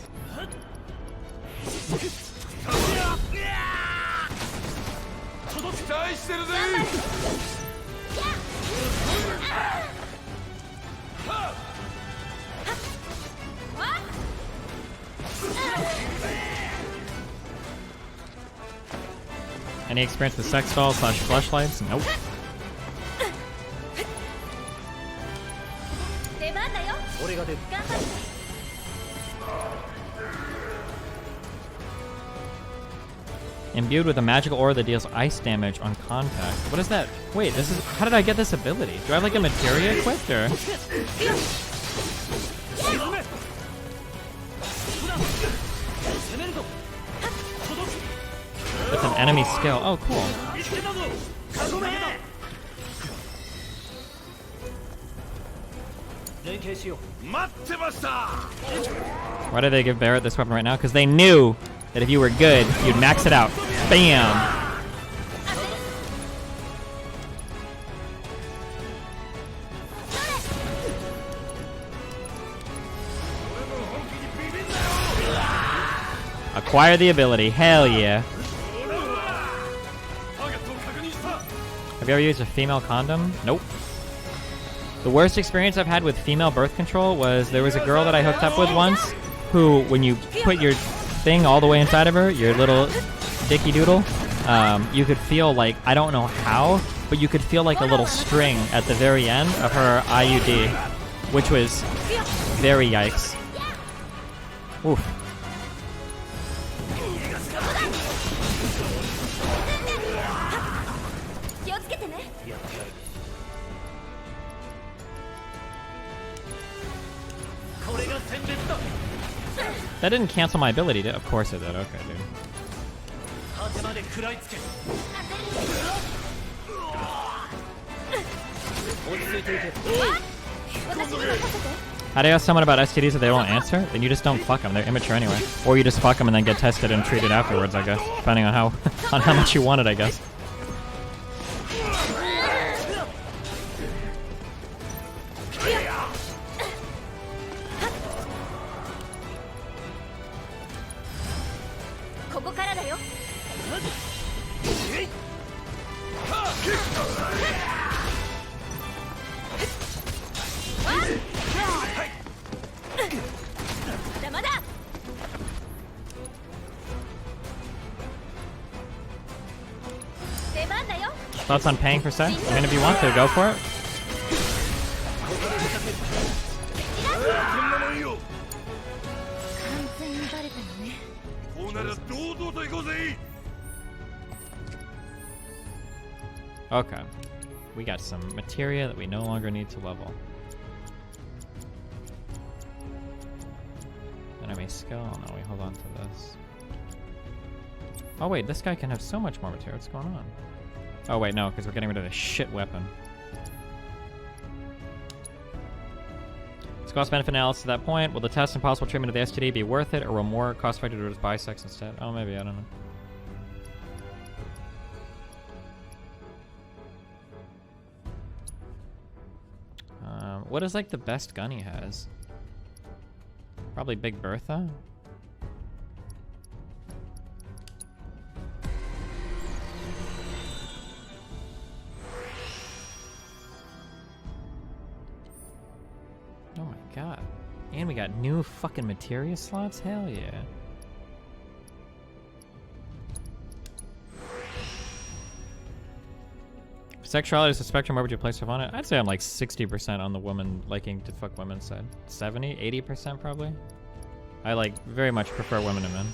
Any experience with sex dolls / fleshlights? Nope. Imbued with a magical aura that deals ice damage on contact. What is that? Wait, this is... How did I get this ability? Do I have like a materia equipped or...? It's an enemy skill. Oh, cool. Why did they give Barrett this weapon right now? Because they knew that if you were good, you'd max it out. Bam! Acquire the ability. Hell yeah. Have you ever used a female condom? Nope. The worst experience I've had with female birth control was there was a girl that I hooked up with once who, when you put your thing all the way inside of her, your little dicky doodle, you could feel like, I don't know how, but you could feel like a little string at the very end of her IUD, which was very yikes. Oof. That didn't cancel my ability, did it? Of course it did. Okay, dude. How do you ask someone about STDs if they won't answer? Then you just don't fuck them. They're immature anyway. Or you just fuck them and then get tested and treated afterwards, I guess. Depending on how much you want it, I guess. Thoughts on paying for sex? I mean, if you want to, go for it. Okay. We got some materia that we no longer need to level. Enemy skill? No, we hold on to this. Oh wait, this guy can have so much more material. What's going on? Oh wait, no, because we're getting rid of the shit weapon. Cost-benefit analysis to that point. Will the test and possible treatment of the STD be worth it, or will more cost-effective to just buy sex instead? Oh, maybe. I don't know. What is, like, the best gun he has? Probably Big Bertha? Oh my god. And we got new fucking materia slots? Hell yeah. Sexuality is a spectrum. Where would you place yourself on it? I'd say I'm like 60% on the woman liking to fuck women side. 70, 80% probably. I like very much prefer women to men.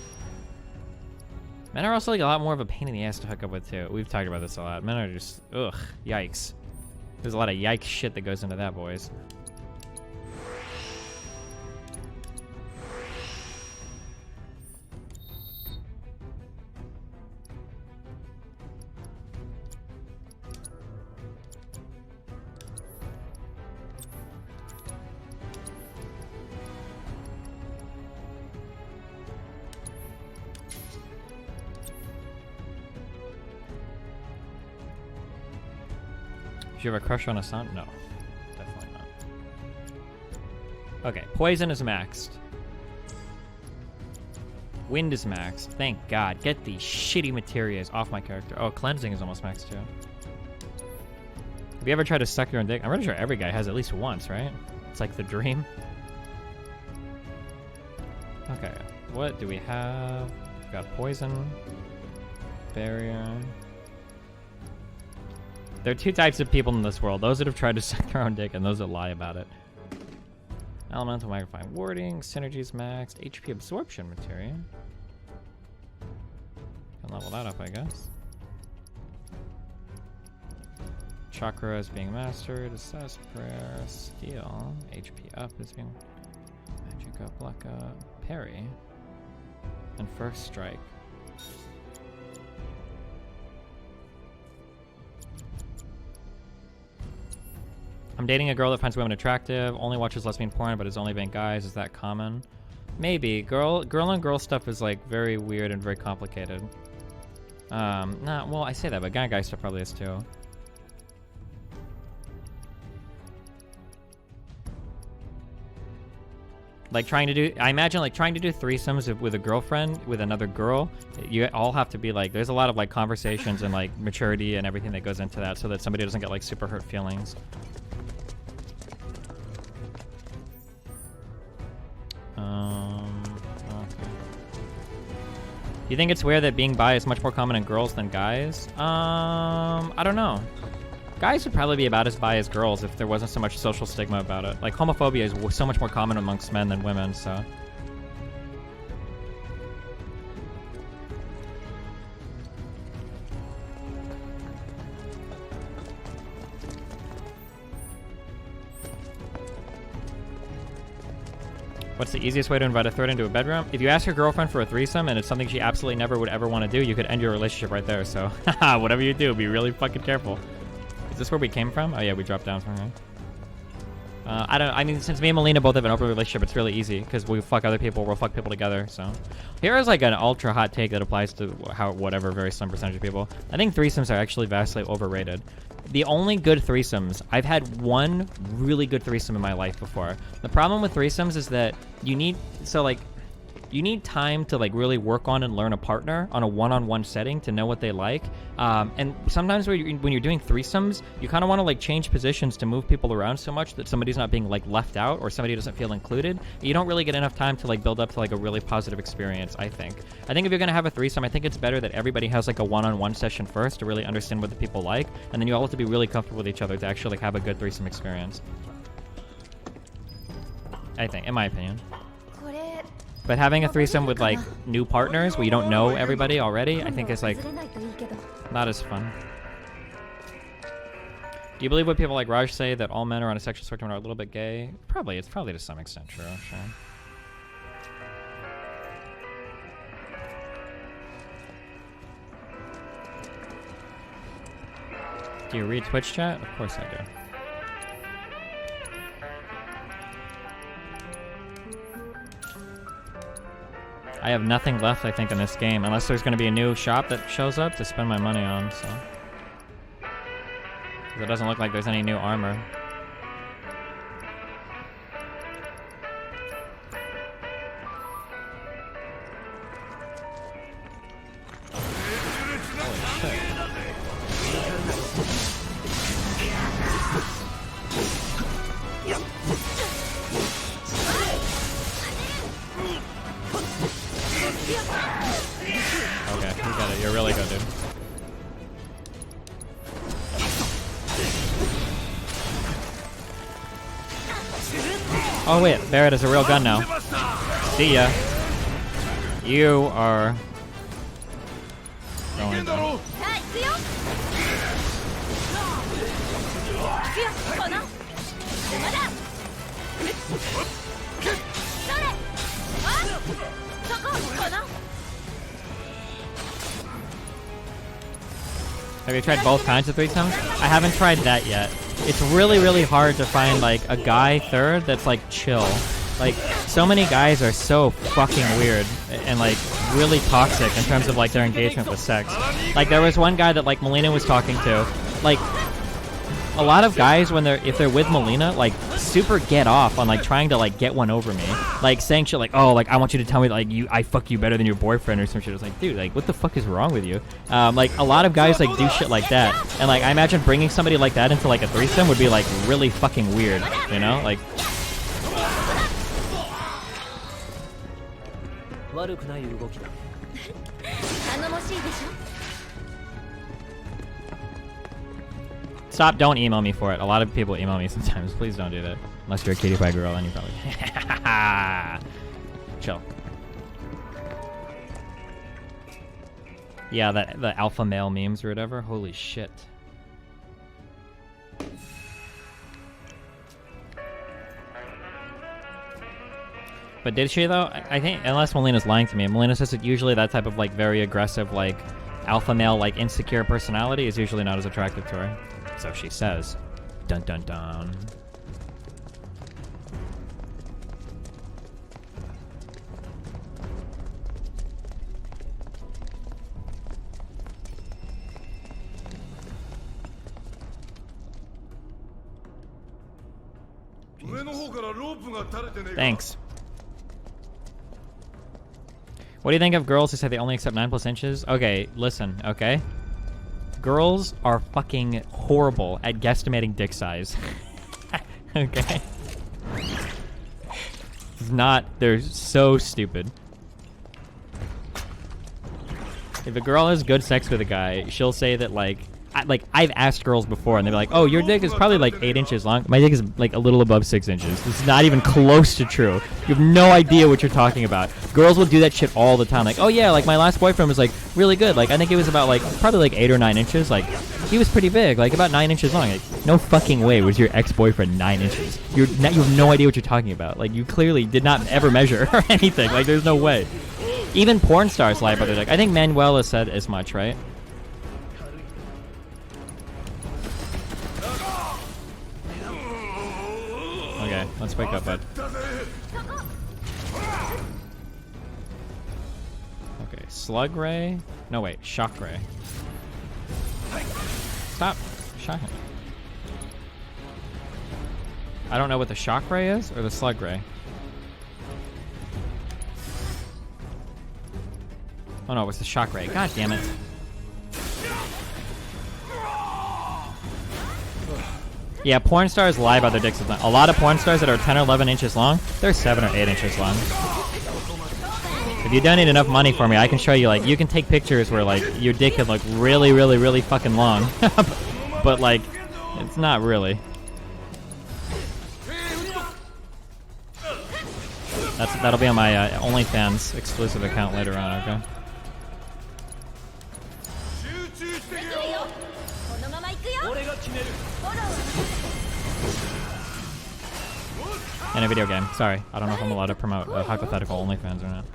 Men are also like a lot more of a pain in the ass to hook up with too. We've talked about this a lot. Men are just, ugh, yikes. There's a lot of yikes shit that goes into that, boys. Do you have a crush on a son? No, definitely not. Okay, poison is maxed. Wind is maxed. Thank God. Get these shitty materials off my character. Oh, cleansing is almost maxed too. Have you ever tried to suck your own dick? I'm pretty sure every guy has at least once, right? It's like the dream. Okay, what do we have? We've got poison, barrier. There are two types of people in this world. Those that have tried to suck their own dick and those that lie about it. Elemental magnifying warding, synergies maxed, HP absorption materia. Can level that up, I guess. Chakra is being mastered, assess, prayer, steal, HP up is being... Magic up, luck up, parry, and first strike. I'm dating a girl that finds women attractive, only watches lesbian porn, but is only been guys. Is that common? Maybe. Girl on girl stuff is like very weird and very complicated. Nah, well, I say that, but guy stuff probably is too. Like I imagine like trying to do threesomes with a girlfriend, with another girl, you all have to be like, there's a lot of like conversations and like maturity and everything that goes into that so that somebody doesn't get like super hurt feelings. Okay. You think it's weird that being bi is much more common in girls than guys? I don't know. Guys would probably be about as bi as girls if there wasn't so much social stigma about it. Like, homophobia is so much more common amongst men than women, so... What's the easiest way to invite a third into a bedroom? If you ask your girlfriend for a threesome and it's something she absolutely never would ever want to do, you could end your relationship right there, so... Whatever you do, be really fucking careful. Is this where we came from? Oh yeah, we dropped down from here. I mean, since me and Melina both have an open relationship, it's really easy, because we fuck other people, we'll fuck people together, so. Here is like an ultra hot take that applies to whatever very slim percentage of people. I think threesomes are actually vastly overrated. The only good threesomes, I've had one really good threesome in my life before. The problem with threesomes is that you need time to like really work on and learn a partner on a one-on-one setting to know what they like. And sometimes when you're doing threesomes, you kind of want to like change positions to move people around so much that somebody's not being like left out or somebody doesn't feel included. You don't really get enough time to like build up to like a really positive experience, I think. I think if you're going to have a threesome, I think it's better that everybody has like a one-on-one session first to really understand what the people like. And then you all have to be really comfortable with each other to actually like have a good threesome experience. I think, in my opinion. But having a threesome with like new partners where you don't know everybody already, I think is like not as fun. Do you believe what people like Raj say that all men are on a sexual spectrum are a little bit gay? Probably, it's probably to some extent true, sure. Do you read Twitch chat? Of course I do. I have nothing left, I think, in this game, unless there's going to be a new shop that shows up to spend my money on, so. 'Cause it doesn't look like there's any new armor. Okay, you got it. You're really good, dude. Oh wait, Barrett is a real gun now. See ya. You are going down. Have you tried both kinds of threesomes? I haven't tried that yet. It's really, really hard to find like a guy third that's like chill. Like, so many guys are so fucking weird and like really toxic in terms of like their engagement with sex. Like, there was one guy that like Melina was talking to. Like, a lot of guys when if they're with Melina, like super get off on like trying to like get one over me, like saying shit like, oh, like I want you to tell me like I fuck you better than your boyfriend or some shit. I was like, dude, like what the fuck is wrong with you? Like a lot of guys like do shit like that, and like I imagine bringing somebody like that into like a threesome would be like really fucking weird, you know? Like. Stop, don't email me for it. A lot of people email me sometimes. Please don't do that. Unless you're a cutie pie girl, then you probably... Chill. Yeah, the alpha male memes or whatever. Holy shit. But did she, though? I think, unless Melina's lying to me. Melina says that usually that type of, like, very aggressive, like, alpha male, like, insecure personality is usually not as attractive to her. So she says. Dun dun dun. Thanks. What do you think of girls who say they only accept 9+ inches? Okay, listen, okay? Girls are fucking horrible at guesstimating dick size. Okay? It's not, they're so stupid. If a girl has good sex with a guy, she'll say that like I've asked girls before and they're like, oh, your dick is probably like 8 inches long. My dick is like a little above 6 inches. It's not even close to true. You have no idea what you're talking about. Girls will do that shit all the time. Like, oh yeah, like my last boyfriend was like really good. Like I think it was about like probably like 8 or 9 inches. Like he was pretty big, like about 9 inches long. Like no fucking way was your ex-boyfriend 9 inches. You have no idea what you're talking about. Like you clearly did not ever measure or anything. Like there's no way. Even porn stars lie about their dick. I think Manuela said as much, right? Okay, let's wake up, bud. Okay, slug ray. No, wait, shock ray. Stop shocking. I don't know what the shock ray is or the slug ray. Oh no, it was the shock ray. God damn it. Yeah, porn stars lie about their dicks. A lot of porn stars that are 10 or 11 inches long, they're 7 or 8 inches long. If you donate enough money for me, I can show you, like, you can take pictures where, like, your dick could look really, really, really fucking long. But, like, it's not really. That'll be on my OnlyFans exclusive account later on, okay? In a video game. Sorry, I don't know if I'm allowed to promote hypothetical OnlyFans or not.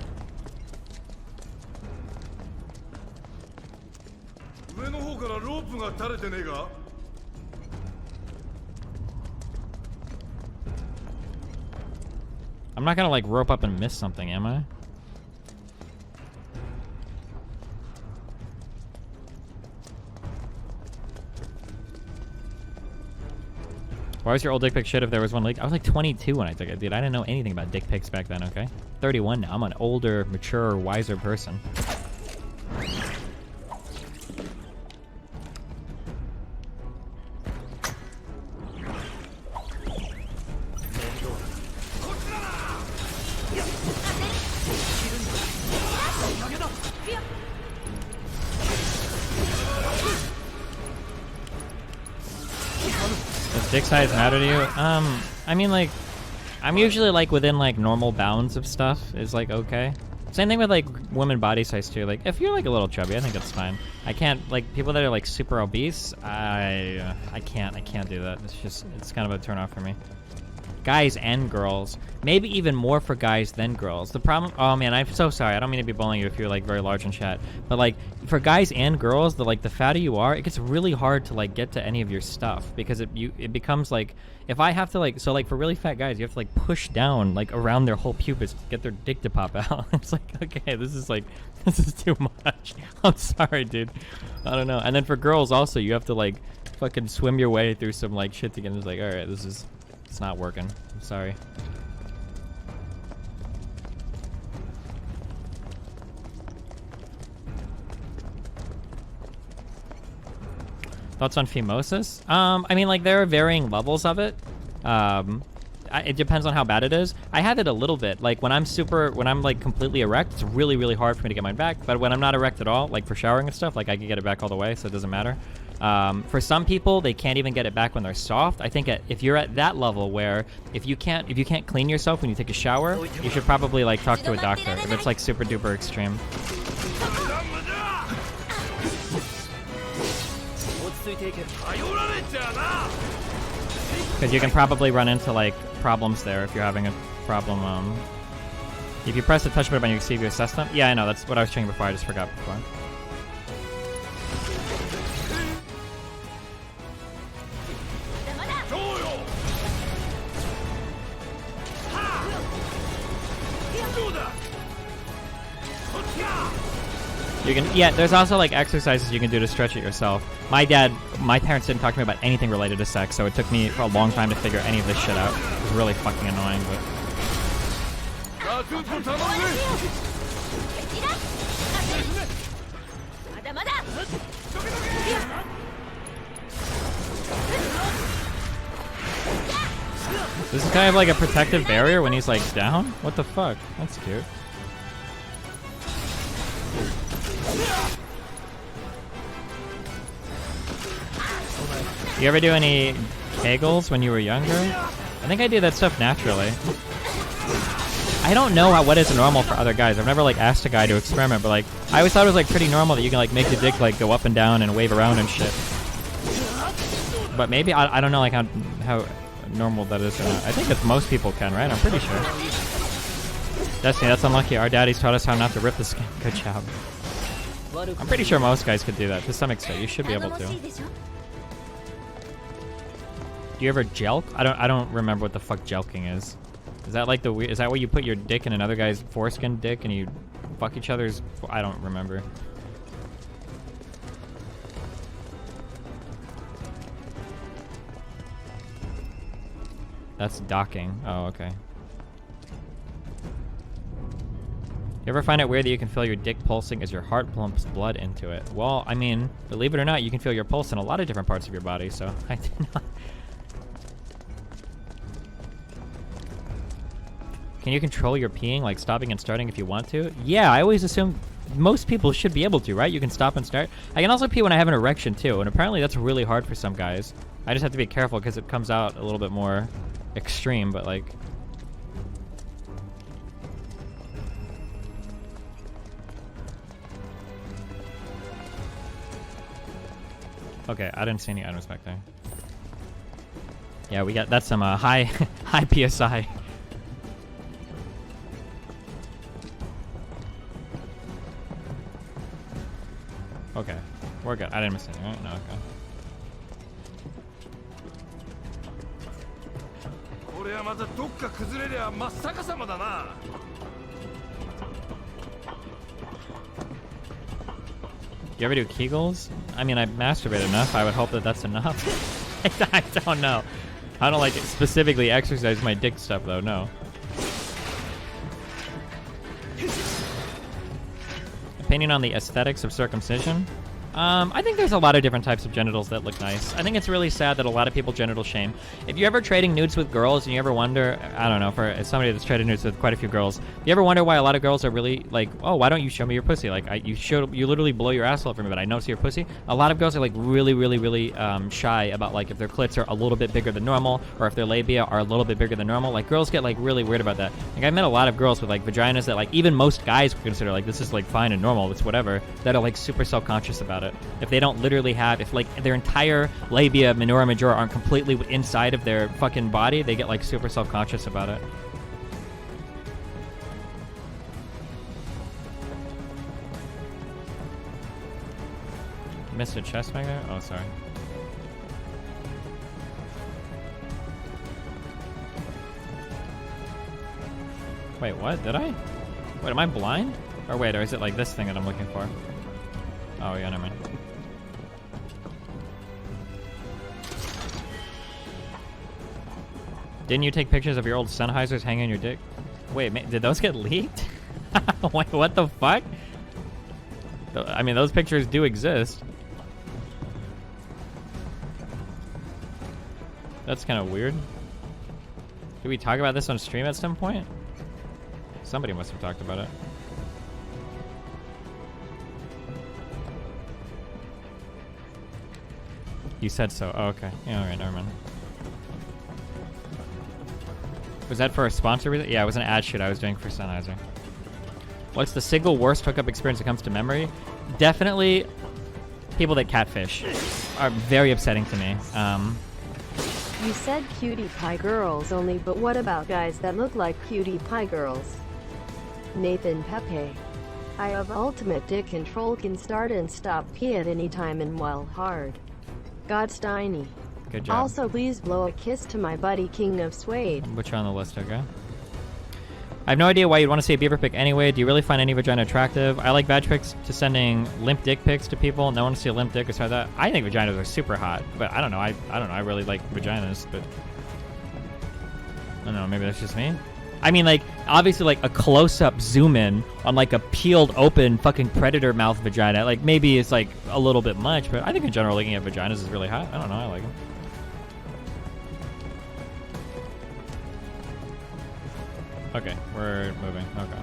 I'm not gonna like rope up and miss something, am I? Why was your old dick pic shit if there was one leak? I was like 22 when I took it, dude. I didn't know anything about dick pics back then, okay? 31 now. I'm an older, mature, wiser person. Does dick size matter to you? I mean, like, I'm usually like within like normal bounds of stuff is like okay. Same thing with like women body size too. Like if you're like a little chubby, I think that's fine. I can't like people that are like super obese. I can't do that. It's kind of a turn off for me. Guys and girls, maybe even more for guys than girls. The problem, oh man, I'm so sorry. I don't mean to be bullying you if you're like very large in chat, but like for guys and girls, the fatter you are, it gets really hard to like get to any of your stuff because it becomes like if I have to like so like for really fat guys, you have to like push down like around their whole pubis to get their dick to pop out. It's like okay, this is too much. I'm sorry, dude. I don't know. And then for girls also, you have to like fucking swim your way through some like shit to get. It's like all right, it's not working. I'm sorry. Thoughts on phimosis? I mean, like, there are varying levels of it. It depends on how bad it is. I have it a little bit. Like, when I'm like, completely erect, it's really, really hard for me to get mine back. But when I'm not erect at all, like, for showering and stuff, like, I can get it back all the way, so it doesn't matter. For some people, they can't even get it back when they're soft. I think if you're at that level where if you can't clean yourself when you take a shower, you should probably, like, talk to a doctor if it's, like, super duper extreme. Because you can probably run into like problems there if you're having a problem. If you press the touch button, you can see if you assess them. Yeah, I know. That's what I was checking before. I just forgot before. You can, yeah, there's also like exercises you can do to stretch it yourself. My parents didn't talk to me about anything related to sex, so it took me for a long time to figure any of this shit out. It was really fucking annoying, but... This is kind of like a protective barrier when he's like down? What the fuck? That's cute. You ever do any Kegels when you were younger? I think I do that stuff naturally. I don't know what is normal for other guys. I've never like asked a guy to experiment, but like I always thought it was like pretty normal that you can like make your dick like go up and down and wave around and shit. But maybe I don't know like how normal that is or not. I think that most people can, right? I'm pretty sure. Destiny, that's unlucky. Our daddies taught us how not to rip the skin. Good job. I'm pretty sure most guys could do that to some extent. You should be able to. Do you ever jelk? I don't remember what the fuck jelking is. Is that like is that where you put your dick in another guy's foreskin dick and you fuck each other's? I don't remember. That's docking. Oh, okay. You ever find it weird that you can feel your dick pulsing as your heart pumps blood into it? Well, I mean, believe it or not, you can feel your pulse in a lot of different parts of your body, so I did not. Can you control your peeing, like stopping and starting if you want to? Yeah, I always assume most people should be able to, right? You can stop and start. I can also pee when I have an erection too, and apparently that's really hard for some guys. I just have to be careful because it comes out a little bit more extreme, but like... Okay, I didn't see any items back there. Yeah, that's some high high PSI. Okay, we're good. I didn't miss anything, right? No, okay. れはまたどっか崩れりゃ真っ逆さまだな。 You ever do Kegels? I mean, I masturbate enough. I would hope that that's enough. I don't know. I don't like specifically exercise my dick stuff though. No. Opinion on the aesthetics of circumcision? I think there's a lot of different types of genitals that look nice. I think it's really sad that a lot of people genital shame. If you're ever trading nudes with girls and you ever wonder, I don't know, for somebody that's traded nudes with quite a few girls, you ever wonder why a lot of girls are really like, oh, why don't you show me your pussy? Like, you literally blow your asshole for me, but I don't see your pussy. A lot of girls are like really shy about like if their clits are a little bit bigger than normal or if their labia are a little bit bigger than normal. Like girls get like really weird about that. Like I've met a lot of girls with like vaginas that like even most guys would consider like this is like fine and normal, it's whatever, that are like super self-conscious about it. If they don't literally have, if like their entire labia minora majora aren't completely inside of their fucking body, they get like super self-conscious about it. Missed a chest back there? Oh, sorry. Wait, what? Did I? Wait, am I blind? Or wait, or is it like this thing that I'm looking for? Oh, yeah, never mind. Didn't you take pictures of your old Sennheisers hanging on your dick? Wait, did those get leaked? Wait, what the fuck? I mean, those pictures do exist. That's kind of weird. Did we talk about this on stream at some point? Somebody must have talked about it. You said so. Oh, okay. Yeah, alright, never mind. Was that for a sponsor? Yeah, it was an ad shoot I was doing for Sennheiser. What's the single worst hookup experience that comes to memory? Definitely people that catfish are very upsetting to me. You said cutie pie girls only, but what about guys that look like cutie pie girls? Nathan Pepe. I have ultimate dick control, can start and stop pee at any time and while hard. Godsteiny. Good job. Also, please blow a kiss to my buddy King of Suede. I'll put you on the list, okay? I have no idea why you'd want to see a beaver pic anyway. Do you really find any vagina attractive? I like vag pics to sending limp dick pics to people. No one to see a limp dick or that. I think vaginas are super hot, but I don't know. I don't know. I really like vaginas, but I don't know. Maybe that's just me. I mean, like, obviously, like, a close-up zoom-in on, like, a peeled open fucking predator mouth vagina, like, maybe it's, like, a little bit much, but I think in general looking at vaginas is really hot. I don't know. I like them. Okay, we're moving. Okay.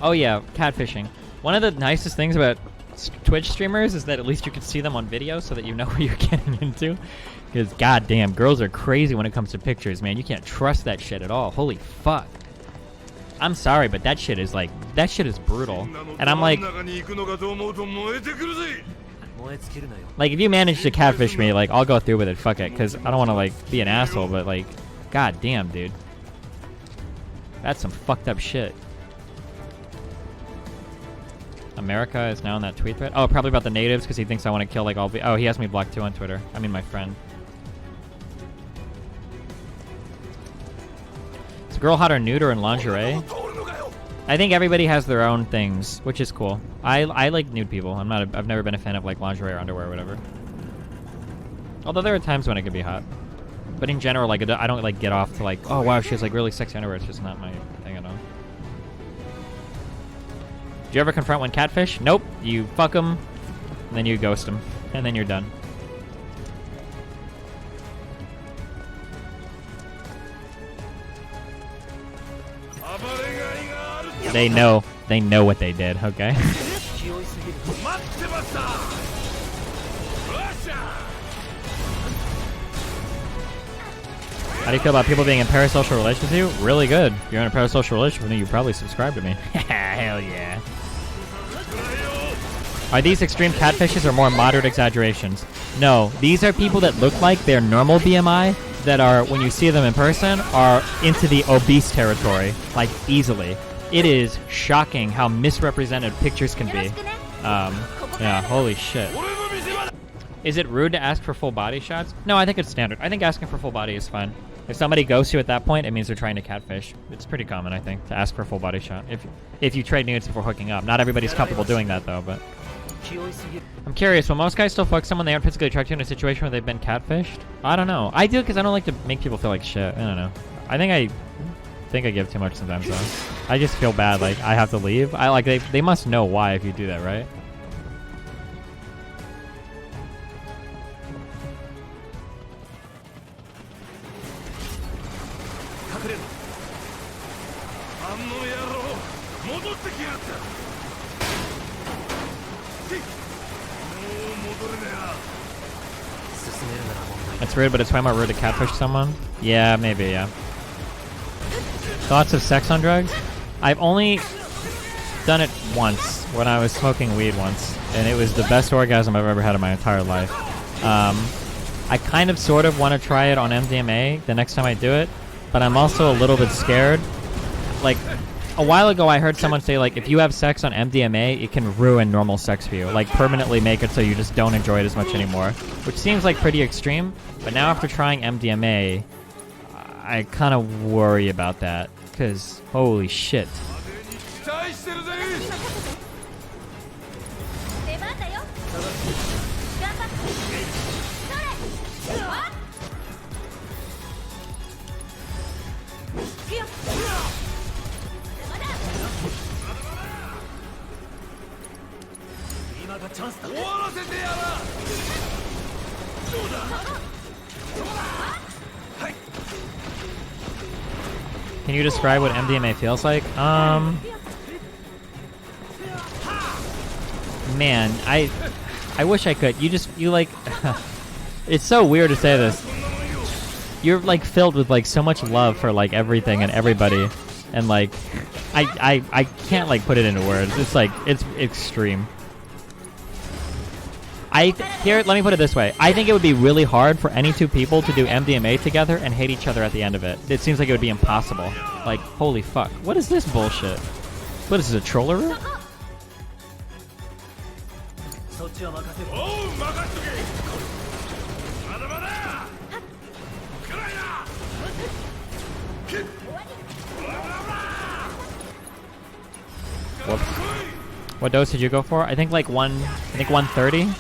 Oh yeah, catfishing. One of the nicest things about Twitch streamers is that at least you can see them on video so that you know what you're getting into. Because goddamn, girls are crazy when it comes to pictures, man. You can't trust that shit at all. Holy fuck. I'm sorry, but that shit is like, that shit is brutal. And I'm like if you manage to catfish me, like, I'll go through with it, fuck it. Because I don't want to, like, be an asshole, but, like, goddamn, dude. That's some fucked up shit. America is now in that tweet thread. Oh, probably about the natives because he thinks I want to kill like all the. Oh, he has me blocked too on Twitter. I mean, my friend. Is a girl hot or nude or in lingerie? I think everybody has their own things, which is cool. I like nude people. I've never been a fan of like lingerie or underwear or whatever. Although there are times when it could be hot, but in general, like I don't like get off to like, oh wow, she has like really sexy underwear. It's just not my thing at all. Do you ever confront one catfish? Nope. You fuck them, and then you ghost them, and then you're done. They know what they did, okay? How do you feel about people being in parasocial relations with you? Really good. If you're in a parasocial relationship with me, you probably subscribe to me. Hell yeah. Are these extreme catfishes or more moderate exaggerations? No, these are people that look like their normal BMI that are, when you see them in person, are into the obese territory, like easily. It is shocking how misrepresented pictures can be. Yeah, holy shit. Is it rude to ask for full body shots? No, I think it's standard. I think asking for full body is fine. If somebody ghosts you at that point, it means they're trying to catfish. It's pretty common, I think, to ask for a full body shot. If you trade nudes before hooking up. Not everybody's comfortable doing that, though, but... I'm curious, will most guys still fuck someone they aren't physically attracted to in a situation where they've been catfished? I don't know. I do because I don't like to make people feel like shit. I don't know. I think I give too much sometimes, though. I just feel bad, like, I have to leave. They must know why if you do that, right? It's rude, but it's way more rude to catfish someone. Yeah, maybe, yeah. Thoughts of sex on drugs? I've only done it once, when I was smoking weed once, and it was the best orgasm I've ever had in my entire life. I kind of sort of want to try it on MDMA the next time I do it, but I'm also a little bit scared. Like, a while ago I heard someone say, like, if you have sex on MDMA, it can ruin normal sex for you. Like, permanently make it so you just don't enjoy it as much anymore. Which seems like pretty extreme, but now after trying MDMA, I kind of worry about that. Because, holy shit. Can you describe what MDMA feels like? Man, I wish I could. You like, it's so weird to say this. You're like filled with like so much love for like everything and everybody, and like, I can't like put it into words. It's like, it's extreme. Let me put it this way. I think it would be really hard for any two people to do MDMA together and hate each other at the end of it. It seems like it would be impossible. Like, holy fuck. What is this bullshit? What is this, a troller room? Whoops. What dose did you go for? I think like 130.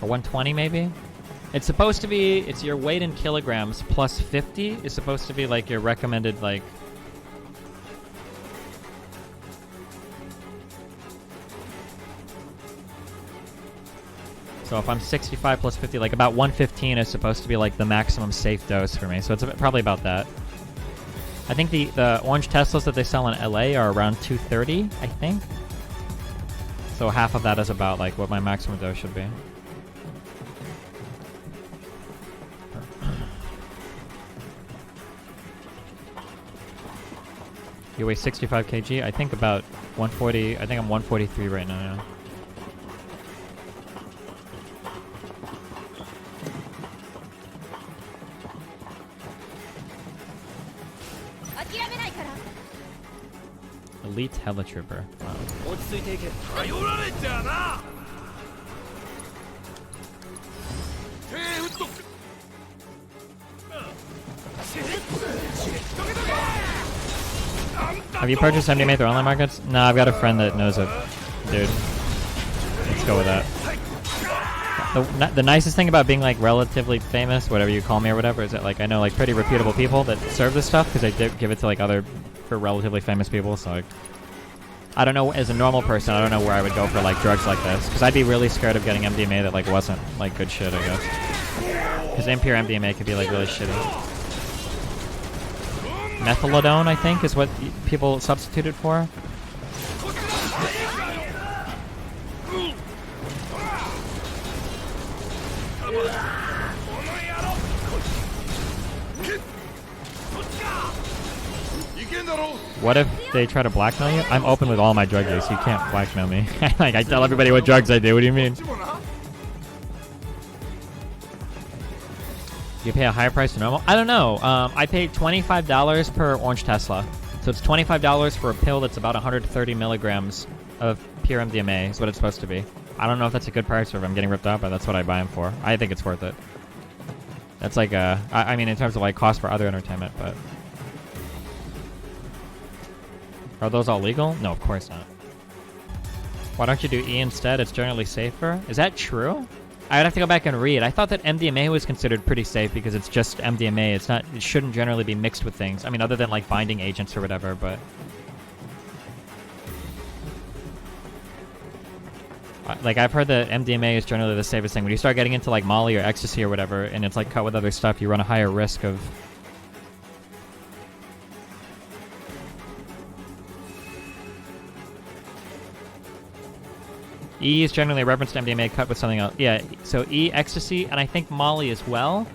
Or 120 maybe? It's supposed to be, it's your weight in kilograms plus 50 is supposed to be like your recommended like... So if I'm 65 plus 50, like about 115 is supposed to be like the maximum safe dose for me. So it's probably about that. I think the orange Teslas that they sell in LA are around 230, I think. So half of that is about like what my maximum dose should be. You weigh 65 kg? I think about 140. I think I'm 143 right now. Yeah. Elite Helitrooper. Wow. Have you purchased MDMA through online markets? No, I've got a friend that knows it. Dude. Let's go with that. The nicest thing about being like relatively famous, whatever you call me or whatever, is that like I know like pretty reputable people that serve this stuff because I give it to like for relatively famous people. So like, I don't know, as a normal person, I don't know where I would go for like drugs like this because I'd be really scared of getting MDMA that like wasn't like good shit, I guess. Because impure MDMA could be like really shitty. Methylodone, I think, is what people substitute it for. What if they try to blackmail you? I'm open with all my drug use. You can't blackmail me. Like, I tell everybody what drugs I do. What do you mean? You pay a higher price than normal? I don't know. I paid $25 per orange Tesla. So it's $25 for a pill that's about 130 milligrams of pure MDMA is what it's supposed to be. I don't know if that's a good price or if I'm getting ripped off, but that's what I buy them for. I think it's worth it. That's like I mean, in terms of like cost for other entertainment, but... Are those all legal? No, of course not. Why don't you do E instead? It's generally safer. Is that true? I would have to go back and read. I thought that MDMA was considered pretty safe because it's just MDMA. It's not. It shouldn't generally be mixed with things. I mean, other than like binding agents or whatever, but... Like, I've heard that MDMA is generally the safest thing. When you start getting into like Molly or ecstasy or whatever, and it's like cut with other stuff, you run a higher risk of... E is generally a reference to MDMA cut with something else. Yeah, so E, ecstasy, and I think Molly as well.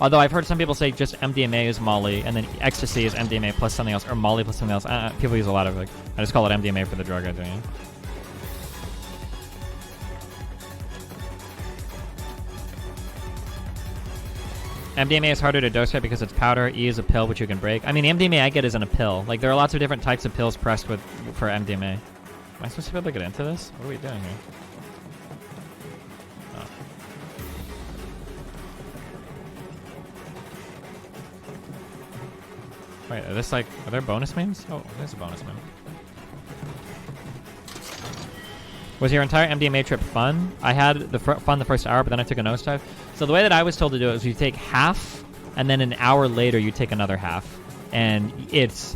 Although I've heard some people say just MDMA is Molly, and then ecstasy is MDMA plus something else, or Molly plus something else. People use a lot of, like, I just call it MDMA for the drug I do. Yeah. MDMA is harder to dose at because it's powder. E is a pill which you can break. I mean, the MDMA I get isn't a pill. Like, there are lots of different types of pills pressed with for MDMA. Am I supposed to be able to get into this? What are we doing here? Oh. Wait, are there bonus memes? Oh, there's a bonus meme. Was your entire MDMA trip fun? I had fun the first hour, but then I took a nosedive. So the way that I was told to do it was you take half, and then an hour later you take another half. And it's...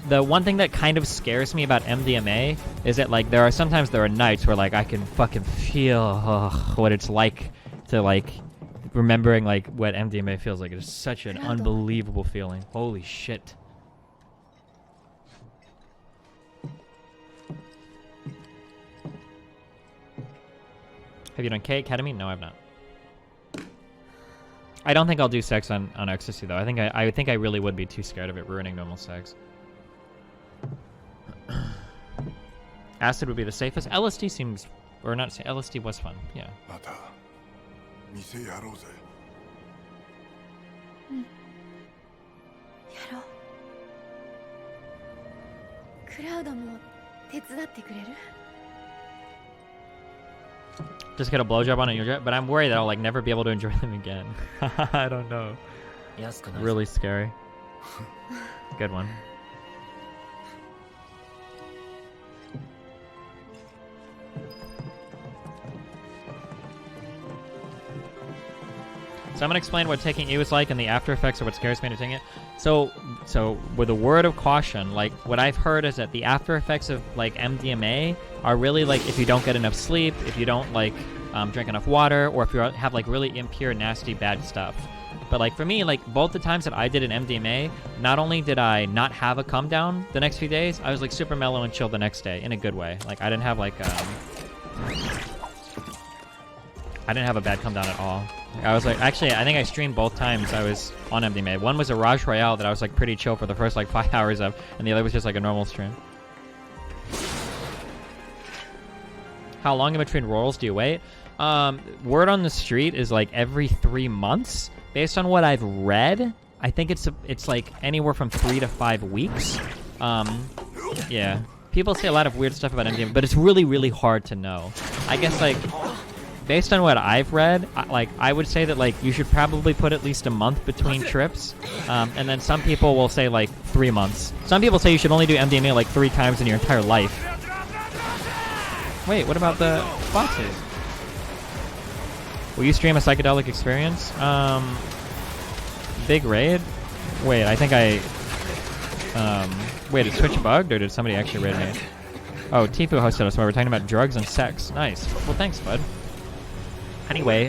the one thing that kind of scares me about MDMA is that, like, there are nights where, like, I can fucking feel what it's like to, like, remembering, like, what MDMA feels like. It's such an unbelievable feeling. Holy shit. Have you done ketamine? No, I've not. I don't think I'll do sex on ecstasy, though. I think I really would be too scared of it ruining normal sex. Acid would be the safest. LSD seems... Or not... LSD was fun. Yeah. Just get a blowjob on your jet, but I'm worried that I'll like never be able to enjoy them again. I don't know. Really scary. Good one. So I'm gonna explain what taking E was like and the after effects or what scares me to taking it. So with a word of caution, like what I've heard is that the after effects of like MDMA are really like if you don't get enough sleep, if you don't like drink enough water, or if you have like really impure, nasty, bad stuff. But like for me, like both the times that I did an MDMA, not only did I not have a come down the next few days, I was like super mellow and chill the next day in a good way. Like I didn't have like I didn't have a bad come down at all. I was like, actually, I think I streamed both times I was on MDMA. One was a Raj Royale that I was like pretty chill for the first like 5 hours of, and the other was just like a normal stream. How long in between rolls do you wait? Word on the street is like every 3 months. Based on what I've read, I think it's like anywhere from 3 to 5 weeks. Yeah. People say a lot of weird stuff about MDMA, but it's really, really hard to know. I guess like... Based on what I've read, I would say that like you should probably put at least a month between trips, and then some people will say like 3 months. Some people say you should only do MDMA like 3 times in your entire life. Wait, what about the boxes? Will you stream a psychedelic experience? Big raid? Wait, I think wait, is Twitch bugged or did somebody actually raid me? Oh, Tifu hosted us where we're talking about drugs and sex. Nice. Well, thanks, bud. Anyway,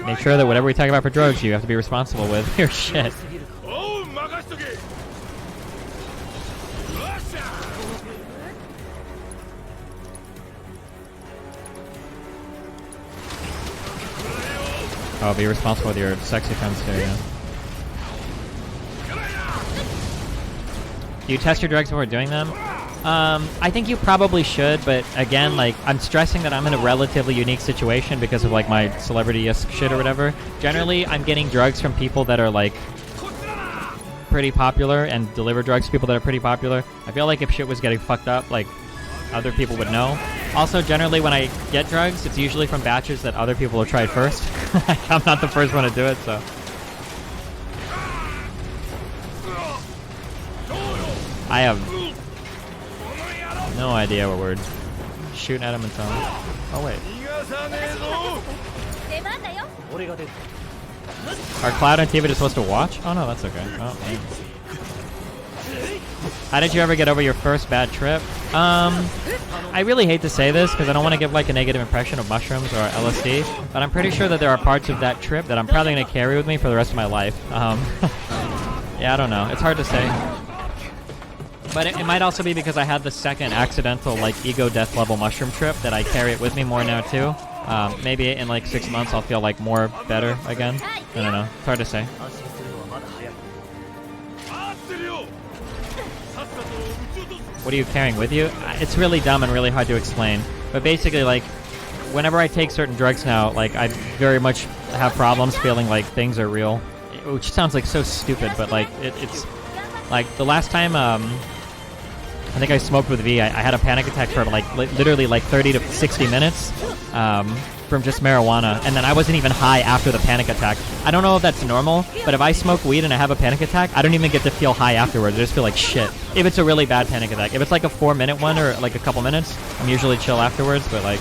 make sure that whatever we talk about for drugs, you have to be responsible with your shit. Oh, be responsible with your sexy friends too, yeah. Do you test your drugs before doing them? I think you probably should, but again, like, I'm stressing that I'm in a relatively unique situation because of, like, my celebrity-esque shit or whatever. Generally, I'm getting drugs from people that are, like, pretty popular and deliver drugs to people that are pretty popular. I feel like if shit was getting fucked up, like, other people would know. Also, generally, when I get drugs, it's usually from batches that other people have tried first. I'm not the first one to do it, so... I have no idea what we're shooting at him and telling him. Oh, wait. Are Cloud and TV just supposed to watch? Oh, no, that's okay. Oh, man. How did you ever get over your first bad trip? I really hate to say this because I don't want to give like a negative impression of mushrooms or LSD, but I'm pretty sure that there are parts of that trip that I'm probably going to carry with me for the rest of my life. Yeah, I don't know. It's hard to say. But it might also be because I had the second accidental, like, ego death level mushroom trip that I carry it with me more now, too. Maybe in, like, 6 months I'll feel, like, more better again. I don't know. It's hard to say. What are you carrying with you? It's really dumb and really hard to explain. But basically, like, whenever I take certain drugs now, like, I very much have problems feeling like things are real. Which sounds, like, so stupid, but, like, it's... Like, the last time, I think I smoked with V. I had a panic attack for like literally like 30 to 60 minutes from just marijuana, and then I wasn't even high after the panic attack. I don't know if that's normal, but if I smoke weed and I have a panic attack, I don't even get to feel high afterwards. I just feel like shit. If it's a really bad panic attack. If it's like a 4-minute one or like a couple minutes, I'm usually chill afterwards, but like...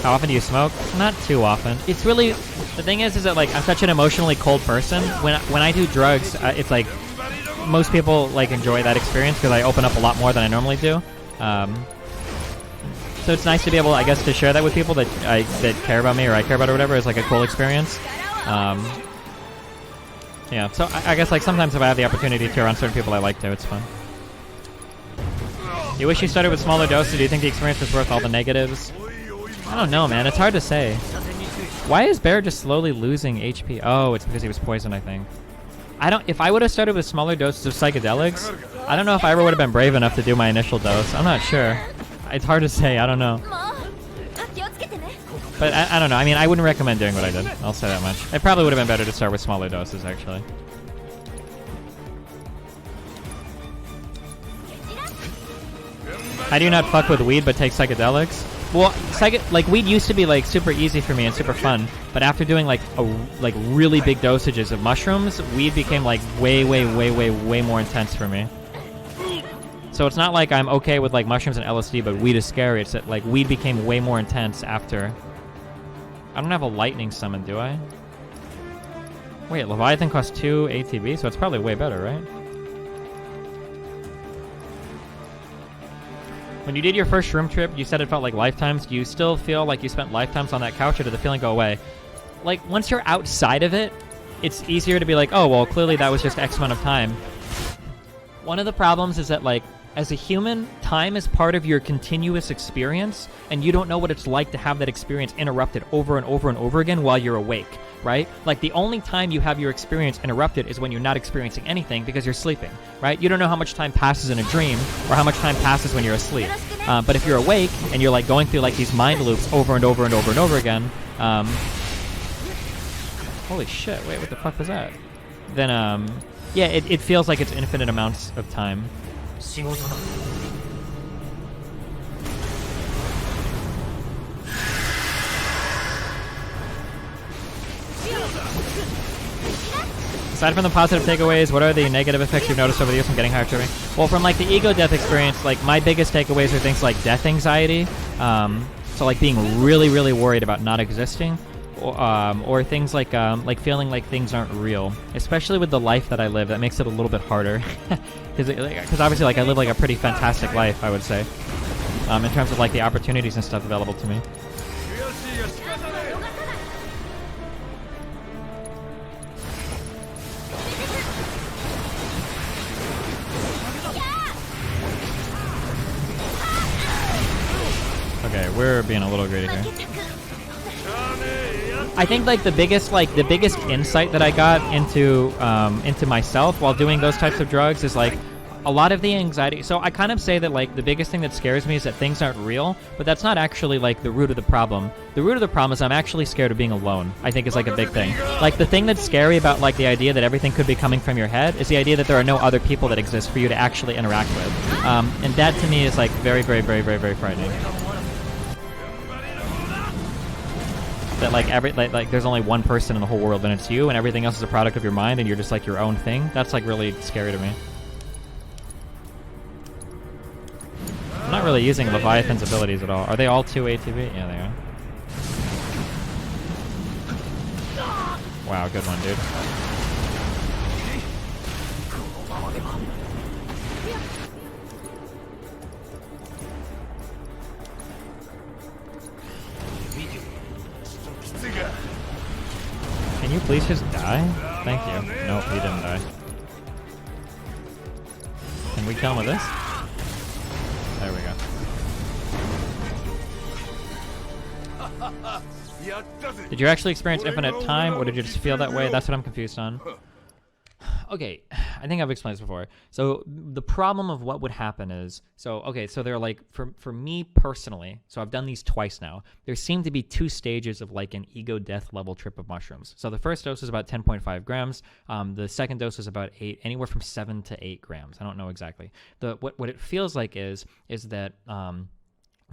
How often do you smoke? Not too often. It's really, the thing is that like I'm such an emotionally cold person. When I do drugs, it's like most people like enjoy that experience because I open up a lot more than I normally do. So it's nice to be able, I guess, to share that with people that care about me or I care about or whatever. It's like a cool experience. Yeah. So I guess like sometimes if I have the opportunity to around certain people I like to, it's fun. You wish you started with smaller doses? Do you think the experience was worth all the negatives? I don't know, man. It's hard to say. Why is Bear just slowly losing HP? Oh, it's because he was poisoned, I think. If I would have started with smaller doses of psychedelics, I don't know if I ever would have been brave enough to do my initial dose. I'm not sure. It's hard to say. I don't know. But I don't know. I mean, I wouldn't recommend doing what I did. I'll say that much. It probably would have been better to start with smaller doses, actually. How do you not fuck with weed but take psychedelics? Well, like weed used to be like super easy for me and super fun, but after doing like really big dosages of mushrooms, weed became like way more intense for me. So it's not like I'm okay with like mushrooms and LSD, but weed is scary. It's that like weed became way more intense after. I don't have a lightning summon, do I? Wait, Leviathan costs 2 ATB, so it's probably way better, right? When you did your first shroom trip, you said it felt like lifetimes. Do you still feel like you spent lifetimes on that couch, or did the feeling go away? Like, once you're outside of it, it's easier to be like, oh, well, clearly that was just X amount of time. One of the problems is that, like, as a human, time is part of your continuous experience, and you don't know what it's like to have that experience interrupted over and over and over again while you're awake, right? Like, the only time you have your experience interrupted is when you're not experiencing anything because you're sleeping, right? You don't know how much time passes in a dream or how much time passes when you're asleep. But if you're awake and you're, like, going through, like, these mind loops over and over and over and over again, holy shit, wait, what the fuck was that? Then, yeah, it feels like it's infinite amounts of time. Aside from the positive takeaways, what are the negative effects you've noticed over the years from getting higher tripping? Well, from like the ego death experience, like my biggest takeaways are things like death anxiety. So like being really worried about not existing, or things like feeling like things aren't real. Especially with the life that I live, that makes it a little bit harder. Because obviously, like I live like a pretty fantastic life, I would say, in terms of like the opportunities and stuff available to me. Okay, we're being a little greedy here. I think like the biggest insight that I got into myself while doing those types of drugs is like a lot of the anxiety. So I kind of say that like the biggest thing that scares me is that things aren't real, but that's not actually like the root of the problem. The root of the problem is I'm actually scared of being alone. I think is like a big thing. Like the thing that's scary about like the idea that everything could be coming from your head is the idea that there are no other people that exist for you to actually interact with. And that to me is like very, very, very, very, very frightening. That like there's only one person in the whole world and it's you, and everything else is a product of your mind, and you're just like your own thing. That's like really scary to me. I'm not really using Leviathan's abilities at all. Are they all 2 ATB? Yeah, they are. Wow, good one, dude. Can you please just die? Thank you. Nope, he didn't die. Can we kill him with this? There we go. Did you actually experience infinite time, or did you just feel that way? That's what I'm confused on. Okay, I think I've explained this before. So the problem of what would happen is, so they're like, for me personally, so I've done these twice now, there seem to be 2 stages of like an ego death level trip of mushrooms. So the first dose is about 10.5 grams. The second dose is about anywhere from 7 to 8 grams. I don't know exactly. What it feels like is that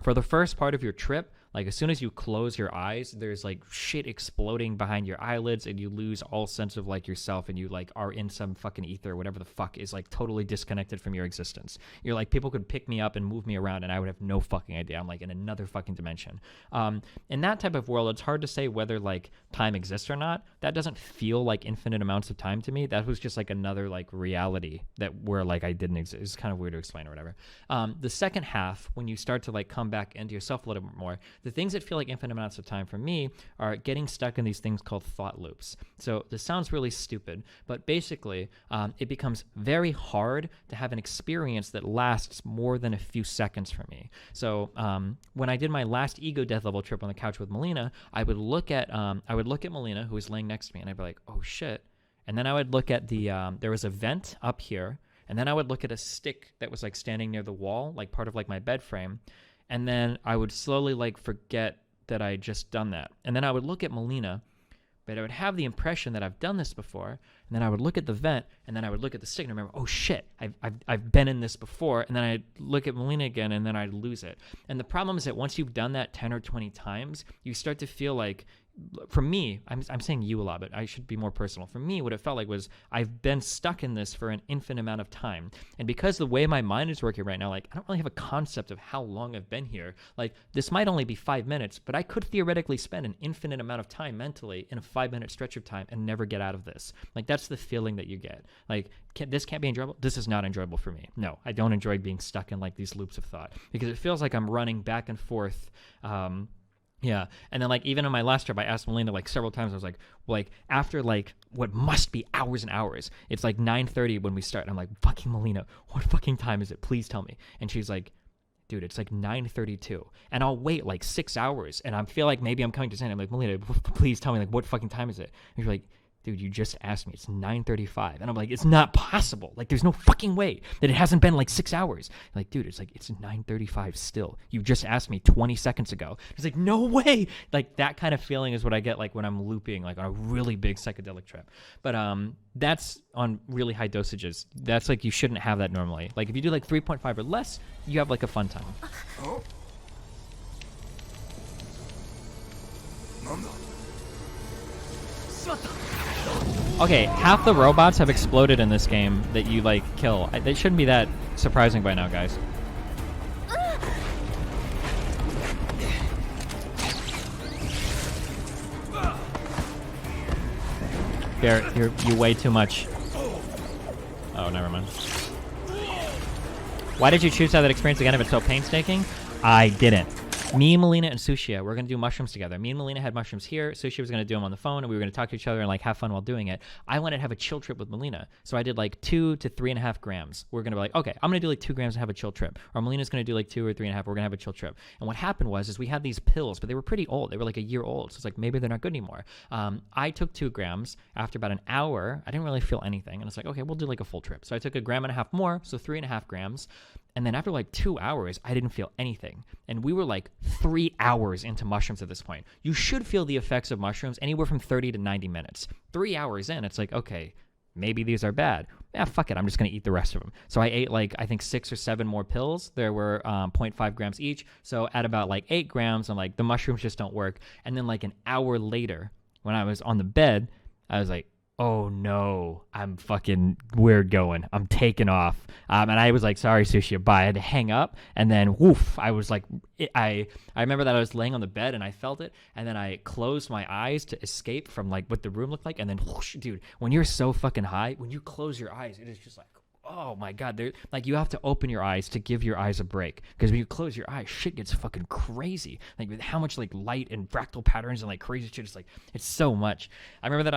for the first part of your trip, like as soon as you close your eyes, there's like shit exploding behind your eyelids, and you lose all sense of like yourself, and you like are in some fucking ether, whatever the fuck is like totally disconnected from your existence. You're like, people could pick me up and move me around and I would have no fucking idea. I'm like in another fucking dimension. In that type of world, it's hard to say whether like time exists or not. That doesn't feel like infinite amounts of time to me. That was just like another like reality that where like I didn't exist. It's kind of weird to explain or whatever. The second half, when you start to like come back into yourself a little bit more, the things that feel like infinite amounts of time for me are getting stuck in these things called thought loops. So this sounds really stupid, but basically it becomes very hard to have an experience that lasts more than a few seconds for me. So when I did my last ego death level trip on the couch with Melina, I would look at Melina, who was laying next to me, and I'd be like, oh shit. And then I would look at there was a vent up here, and then I would look at a stick that was like standing near the wall, like part of like my bed frame. And then I would slowly like forget that I had just done that. And then I would look at Melina, but I would have the impression that I've done this before. And then I would look at the vent, and then I would look at the stick and remember, oh shit, I've been in this before. And then I'd look at Melina again, and then I'd lose it. And the problem is that once you've done that 10 or 20 times, you start to feel like, for me, I'm saying you a lot, but I should be more personal. For me, what it felt like was I've been stuck in this for an infinite amount of time. And because the way my mind is working right now, like I don't really have a concept of how long I've been here. Like this might only be 5 minutes, but I could theoretically spend an infinite amount of time mentally in a 5-minute stretch of time and never get out of this. Like that's the feeling that you get. Like this can't be enjoyable. This is not enjoyable for me. No, I don't enjoy being stuck in like these loops of thought because it feels like I'm running back and forth. Yeah, and then like even on my last trip, I asked Melina like several times. I was like after like what must be hours and hours, it's like 9:30 when we start. And I'm like, fucking Melina, what fucking time is it? Please tell me. And she's like, dude, it's like 9:32, and I'll wait like 6 hours, and I feel like maybe I'm coming to San. I'm like, Melina, please tell me like what fucking time is it? And she's like, dude, you just asked me. It's 9:35. And I'm like, it's not possible. Like, there's no fucking way that it hasn't been like 6 hours. Like, dude, it's 9:35 still. You just asked me 20 seconds ago. It's like, no way. Like, that kind of feeling is what I get like when I'm looping like on a really big psychedelic trip. But that's on really high dosages. That's like, you shouldn't have that normally. Like, if you do like 3.5 or less, you have like a fun time. Oh. Okay, half the robots have exploded in this game that you, like, kill. They shouldn't be that surprising by now, guys. You weigh too much. Oh, never mind. Why did you choose to have that experience again if it's so painstaking? I didn't. Me, Melina, and Sushia, we're going to do mushrooms together. Me and Melina had mushrooms here. Sushia was going to do them on the phone, and we were going to talk to each other and like have fun while doing it. I wanted to have a chill trip with Melina. So I did like 2 to 3.5 grams. We're going to be like, okay, I'm going to do like 2 grams and have a chill trip. Or Melina's going to do like 2 or 3.5. We're going to have a chill trip. And what happened was we had these pills, but they were pretty old. They were like a year old. So it's like, maybe they're not good anymore. I took 2 grams. After about an hour, I didn't really feel anything. And it's like, okay, we'll do like a full trip. So I took 1.5 grams more, so 3.5 grams. And then after like 2 hours, I didn't feel anything. And we were like 3 hours into mushrooms at this point. You should feel the effects of mushrooms anywhere from 30 to 90 minutes. 3 hours in, it's like, okay, maybe these are bad. Yeah, fuck it. I'm just going to eat the rest of them. So I ate like, I think 6 or 7 more pills. There were 0.5 grams each. So at about like 8 grams, I'm like, the mushrooms just don't work. And then like an hour later, when I was on the bed, I was like, oh no, I'm fucking weird going. I'm taking off. And I was like, sorry, Sushi, bye. I had to hang up. And then, woof, I was like, I remember that I was laying on the bed and I felt it. And then I closed my eyes to escape from like what the room looked like. And then, whoosh, dude, when you're so fucking high, when you close your eyes, it is just like, oh my God, like you have to open your eyes to give your eyes a break. Because when you close your eyes, shit gets fucking crazy. Like with how much like light and fractal patterns and like crazy shit, it's like, it's so much. I remember that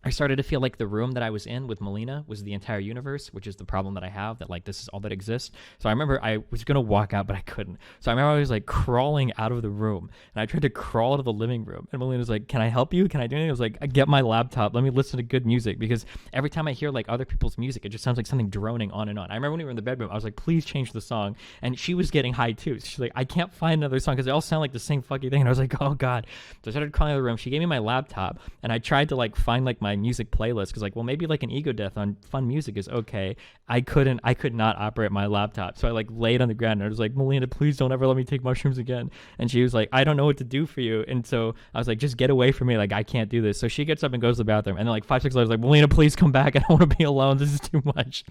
I started to feel like the room that I was in with Melina was the entire universe, which is the problem that I have, that like this is all that exists. So I remember I was going to walk out, but I couldn't. So I remember I was like crawling out of the room, and I tried to crawl to the living room. And Melina was like, can I help you? Can I do anything? I was like, get my laptop. Let me listen to good music, because every time I hear like other people's music, it just sounds like something droning on and on. I remember when we were in the bedroom, I was like, please change the song. And she was getting high too. So she's like, I can't find another song because they all sound like the same fucking thing. And I was like, oh God. So I started crawling out of the room. She gave me my laptop, and I tried to like find like my music playlist, because like, well, maybe like an ego death on fun music is okay. I could not operate my laptop. So I like laid on the ground and I was like, Melina, please don't ever let me take mushrooms again. And she was like, I don't know what to do for you. And so I was like, just get away from me. Like, I can't do this. So she gets up and goes to the bathroom. And then like 5, 6 hours, like, Melina, please come back. I don't want to be alone. This is too much.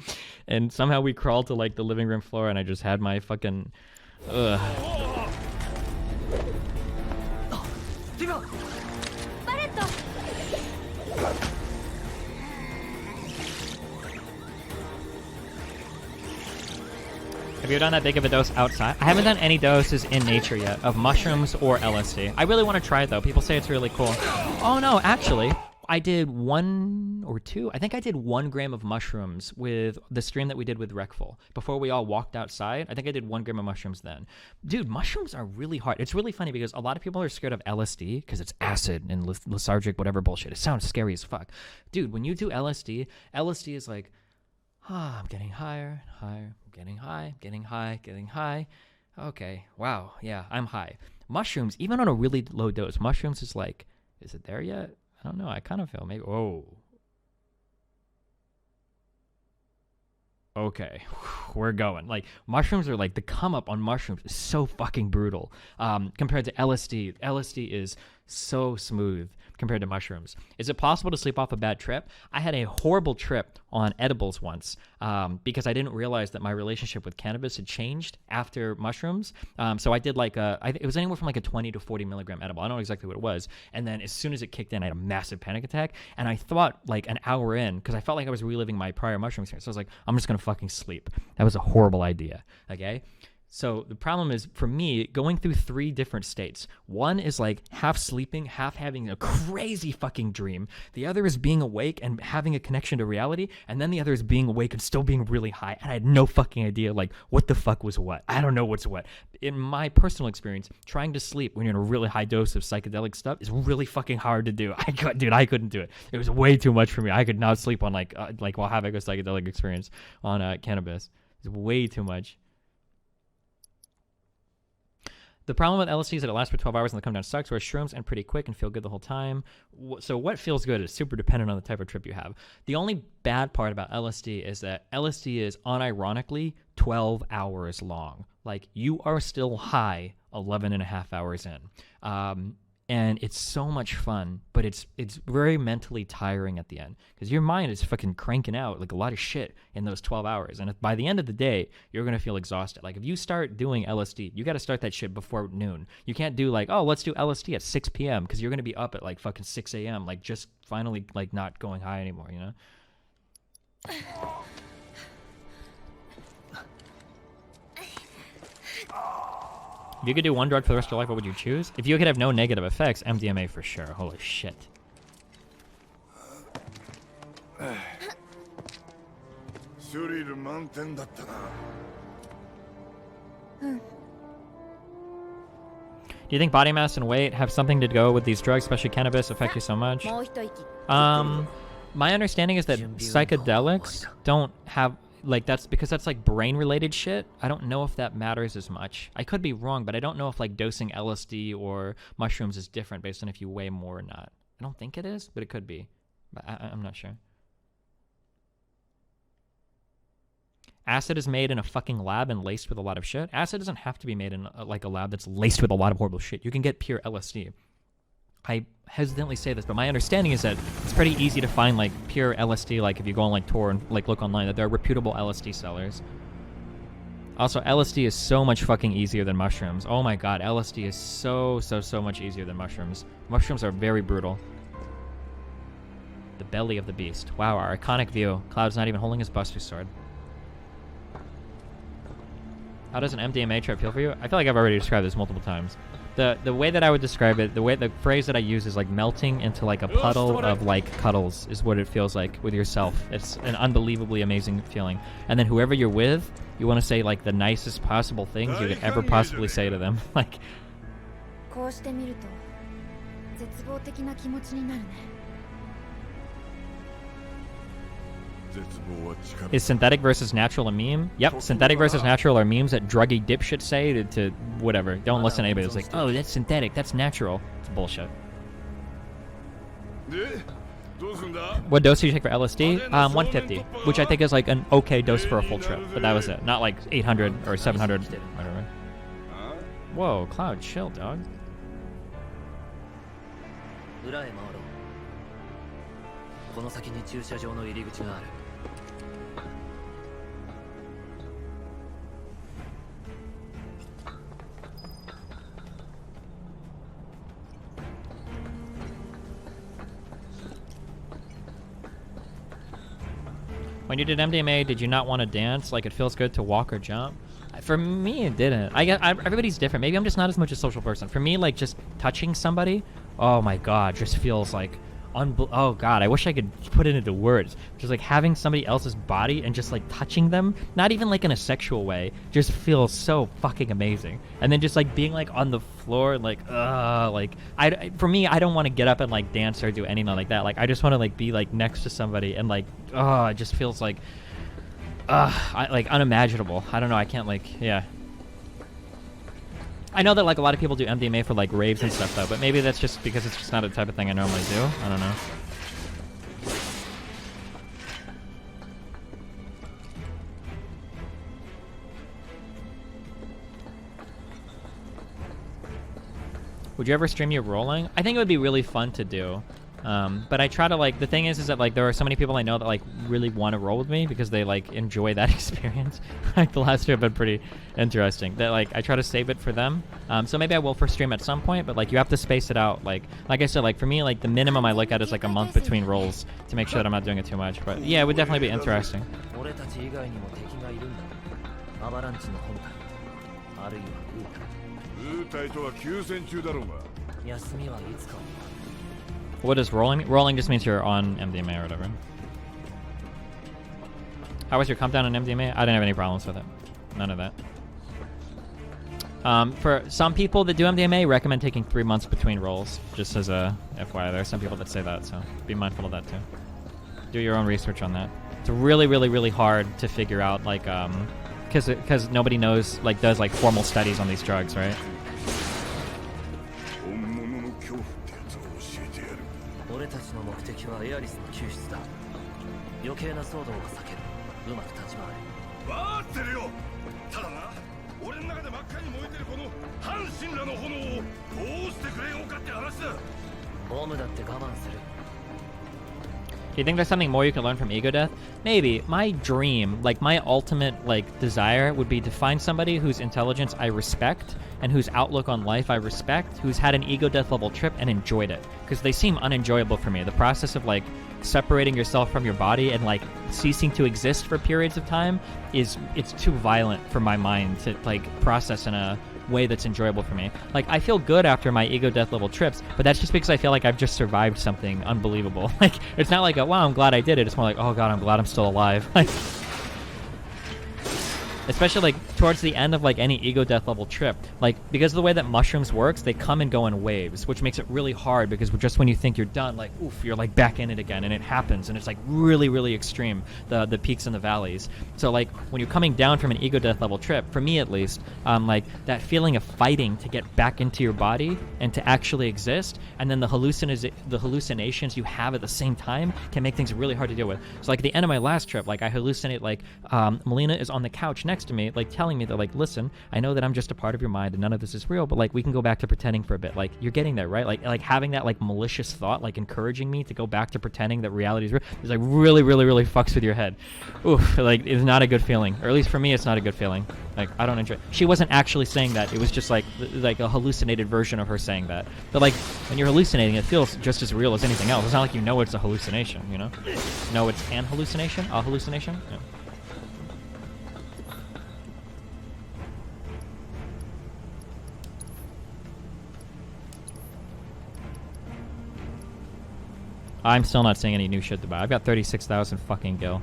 And somehow we crawled to like the living room floor, and I just had my fucking, Have you done that big of a dose outside? I haven't done any doses in nature yet of mushrooms or LSD. I really want to try it though. People say it's really cool. Oh no, actually, I did 1 or 2. I think I did 1 gram of mushrooms with the stream that we did with Recful before we all walked outside. I think I did 1 gram of mushrooms then. Dude, mushrooms are really hard. It's really funny because a lot of people are scared of LSD because it's acid and lethargic, whatever bullshit. It sounds scary as fuck. Dude, when you do LSD, LSD is like, I'm getting higher and higher. I'm getting high, getting high, getting high. Okay, wow, yeah, I'm high. Mushrooms, even on a really low dose, mushrooms is like, is it there yet? I don't know. I kind of feel maybe. Oh. Okay, we're going. Like, mushrooms are like, the come up on mushrooms is so fucking brutal. Compared to LSD. LSD is so smooth compared to mushrooms. Is it possible to sleep off a bad trip? I had a horrible trip on edibles once because I didn't realize that my relationship with cannabis had changed after mushrooms. So I did like it was anywhere from like a 20 to 40 milligram edible. I don't know exactly what it was. And then as soon as it kicked in, I had a massive panic attack. And I thought like an hour in, because I felt like I was reliving my prior mushroom experience. So I was like, I'm just going to fucking sleep. That was a horrible idea. Okay. So the problem is, for me, going through 3 different states. One is like half sleeping, half having a crazy fucking dream. The other is being awake and having a connection to reality. And then the other is being awake and still being really high. And I had no fucking idea, like, what the fuck was what. I don't know what's what. In my personal experience, trying to sleep when you're in a really high dose of psychedelic stuff is really fucking hard to do. I couldn't do it. It was way too much for me. I could not sleep on like while having a psychedelic experience on cannabis. It's way too much. The problem with LSD is that it lasts for 12 hours and the come down sucks, whereas shrooms end pretty quick and feel good the whole time. So what feels good is super dependent on the type of trip you have. The only bad part about LSD is that LSD is unironically 12 hours long. Like, you are still high 11 and a half hours in. And it's so much fun, but it's very mentally tiring at the end because your mind is fucking cranking out like a lot of shit in those 12 hours. And by the end of the day, you're going to feel exhausted. Like, if you start doing LSD, you got to start that shit before noon. You can't do like, oh, let's do LSD at 6 p.m. because you're going to be up at like fucking 6 a.m. Like, just finally like not going high anymore, you know? If you could do one drug for the rest of your life, what would you choose? If you could have no negative effects, MDMA for sure. Holy shit. Do you think body mass and weight have something to go with these drugs, especially cannabis, affect you so much? My understanding is that psychedelics don't have, like, that's because that's like brain related shit. I don't know if that matters as much. I could be wrong, but I don't know if like dosing LSD or mushrooms is different based on if you weigh more or not. I don't think it is, but it could be. But I'm not sure. Acid is made in a fucking lab and laced with a lot of shit. Acid doesn't have to be made in like a lab that's laced with a lot of horrible shit. You can get pure LSD. I hesitantly say this, but my understanding is that it's pretty easy to find like pure LSD, like if you go on like Tor and like look online, that there are reputable LSD sellers. Also, LSD is so much fucking easier than mushrooms. Oh my god, LSD is so much easier than mushrooms. Mushrooms are very brutal. The belly of the beast. Wow, our iconic view. Cloud's not even holding his Buster sword. How does an MDMA trip feel for you? I feel like I've already described this multiple times. The way that I would describe it, the phrase that I use is like melting into like a puddle of like cuddles is what it feels like with yourself. It's an unbelievably amazing feeling. And then whoever you're with, you want to say like the nicest possible things you could ever possibly say to them. Like, is synthetic versus natural a meme? Yep, synthetic versus natural are memes that druggy dipshits say to whatever. Don't listen to anybody that's like, oh, that's synthetic, that's natural. It's bullshit. What dose did you take for LSD? 150, which I think is like an okay dose for a full trip. But that was it. Not like 800 or 700, whatever. Whoa, Cloud, chill, dog. When you did MDMA, did you not want to dance? Like it feels good to walk or jump? For me, it didn't. Everybody's different. Maybe I'm just not as much a social person. For me, like just touching somebody, oh my god, just feels like oh god, I wish I could put it into words. Just like having somebody else's body and just like touching them, not even like in a sexual way, just feels so fucking amazing. And then just like being like on the floor, like for me, I don't want to get up and like dance or do anything like that. Like I just want to like be like next to somebody and like it just feels like like unimaginable. I don't know, I can't like, yeah. I know that like a lot of people do MDMA for like raves and stuff though, but maybe that's just because it's just not a type of thing I normally do. I don't know. Would you ever stream you rolling? I think it would be really fun to do. But I try to like, the thing is that like there are so many people I know that like really want to roll with me because they like enjoy that experience. Like the last two have been pretty interesting. That like I try to save it for them. So maybe I will for stream at some point, but like you have to space it out. Like I said, like for me, like the minimum I look at is like a month between rolls to make sure that I'm not doing it too much. But yeah, it would definitely be interesting. What does rolling mean? Rolling just means you're on MDMA or whatever. How was your come down on MDMA? I didn't have any problems with it. None of that. For some people that do MDMA, recommend taking 3 months between rolls. Just as a FYI, there are some people that say that, so be mindful of that too. Do your own research on that. It's really, really, really hard to figure out, like, because nobody knows, like, does like formal studies on these drugs, right? Do you think there's something more you can learn from ego death? Maybe. My dream, like my ultimate like desire would be to find somebody whose intelligence I respect and whose outlook on life I respect, who's had an ego death level trip and enjoyed it. Because they seem unenjoyable for me. The process of like separating yourself from your body and like ceasing to exist for periods of time it's too violent for my mind to like process in a way that's enjoyable for me. Like, I feel good after my ego death level trips, but that's just because I feel like I've just survived something unbelievable. Like, it's not like, wow, I'm glad I did it. It's more like, oh god, I'm glad I'm still alive. Like, especially like towards the end of like any ego death level trip, like because of the way that mushrooms works, they come and go in waves, which makes it really hard because just when you think you're done, like oof, you're like back in it again, and it happens, and it's like really, really extreme, the peaks and the valleys. So like when you're coming down from an ego death level trip, for me at least, like that feeling of fighting to get back into your body and to actually exist, and then the hallucinations you have at the same time can make things really hard to deal with. So like at the end of my last trip, like I hallucinate like Melina is on the couch next to me, like telling me that like, listen, I know that I'm just a part of your mind and none of this is real, but like we can go back to pretending for a bit. Like you're getting there, right? Like having that like malicious thought, like encouraging me to go back to pretending that reality is real, is like really, really, really fucks with your head. Oof, like it's not a good feeling, or at least for me, it's not a good feeling. Like I don't enjoy. She wasn't actually saying that. It was just like a hallucinated version of her saying that. But like when you're hallucinating, it feels just as real as anything else. It's not like you know it's a hallucination, you know? No, it's an hallucination. A hallucination. Yeah. I'm still not seeing any new shit to buy. I've got 36,000 fucking gil.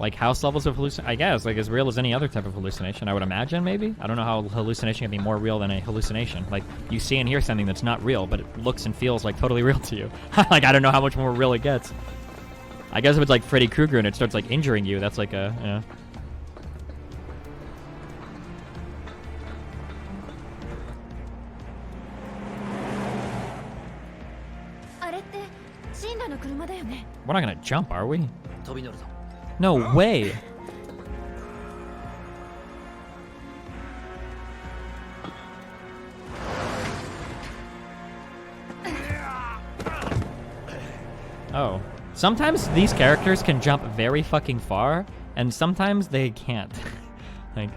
Like house levels of hallucination, I guess, like as real as any other type of hallucination, I would imagine, maybe? I don't know how hallucination can be more real than a hallucination. Like, you see and hear something that's not real, but it looks and feels like totally real to you. Like, I don't know how much more real it gets. I guess if it's like Freddy Krueger and it starts like injuring you, that's like a, you know. We're not gonna jump, are we? No way! Oh. Sometimes these characters can jump very fucking far, and sometimes they can't. Like,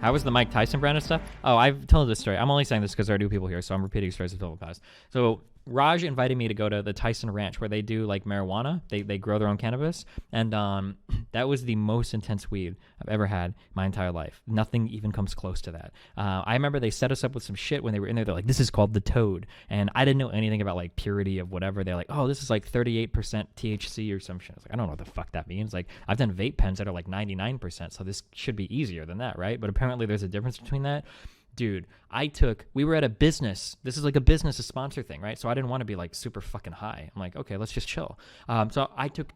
how was the Mike Tyson brand of stuff? Oh, I've told this story. I'm only saying this because there are new people here, so I'm repeating stories of total class. So Raj invited me to go to the Tyson ranch where they do like marijuana. They grow their own cannabis, and that was the most intense weed I've ever had my entire life. Nothing even comes close to that. I remember they set us up with some shit when they were in there. They're like, this is called the Toad, and I didn't know anything about like purity of whatever. They're like, oh, this is like 38% THC or some shit. I was like, I don't know what the fuck that means. Like, I've done vape pens that are like 99%, so this should be easier than that, right? But apparently there's a difference between that. Dude, we were at a business. This is like a business, a sponsor thing, right? So I didn't want to be like super fucking high. I'm like, okay, let's just chill. So I took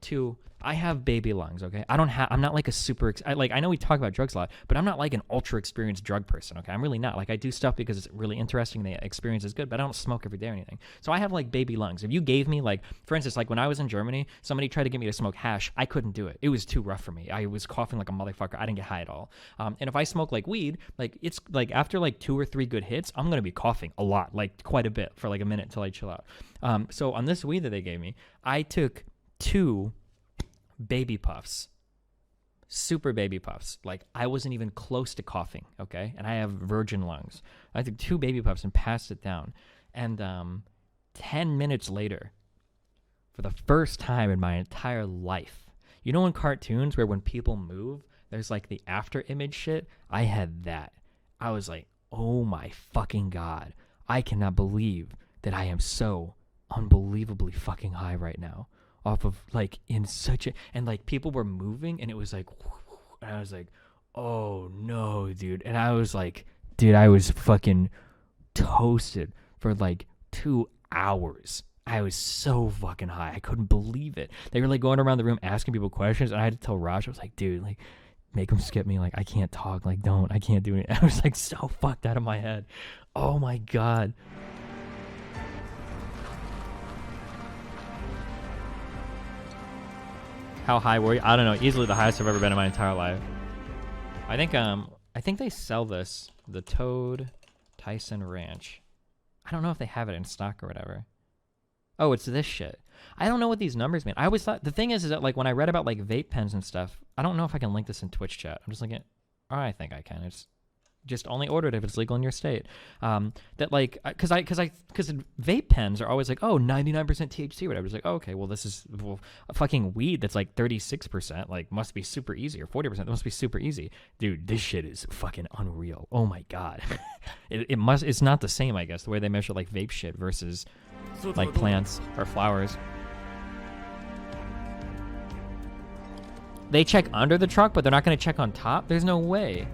I have baby lungs, okay? I'm not like a super, I know we talk about drugs a lot, but I'm not like an ultra experienced drug person, okay? I'm really not. Like I do stuff because it's really interesting, the experience is good, but I don't smoke every day or anything. So I have like baby lungs. If you gave me like, for instance, like when I was in Germany, somebody tried to get me to smoke hash. I couldn't do it. It was too rough for me. I was coughing like a motherfucker. I didn't get high at all. And if I smoke like weed, like it's like after like 2 or 3 good hits, I'm going to be coughing a lot, like quite a bit for like a minute until I chill out. So on this weed that they gave me, I took 2 baby puffs, super baby puffs. Like I wasn't even close to coughing, okay? And I have virgin lungs. I took 2 baby puffs and passed it down. And 10 minutes later, for the first time in my entire life, you know in cartoons where when people move, there's like the after image shit? I had that. I was like, oh my fucking God. I cannot believe that I am so unbelievably fucking high right now. Off of like in such a, and like people were moving and it was like, and I was like, oh no, dude. And I was like, dude, I was fucking toasted for like 2 hours. I was so fucking high. I couldn't believe it. They were like going around the room asking people questions, and I had to tell Raj, I was like, dude, like, make them skip me. Like, I can't talk. Like, I can't do it. I was like so fucked out of my head. Oh my God. How high were you? I don't know. Easily the highest I've ever been in my entire life. I think they sell this, the Toad Tyson Ranch. I don't know if they have it in stock or whatever. Oh, it's this shit. I don't know what these numbers mean. I always thought, the thing is that like when I read about like vape pens and stuff, I don't know if I can link this in Twitch chat. I'm just looking at, oh, I think I can. It's just only order it if it's legal in your state. That like, because vape pens are always like, oh, 99% THC, whatever. It's like, oh, okay, well, this is a fucking weed that's like 36%, like must be super easy, or 40%, that must be super easy. Dude, this shit is fucking unreal. Oh my God. It's not the same, I guess, the way they measure like vape shit versus like plants or flowers. They check under the truck, but they're not going to check on top? There's no way.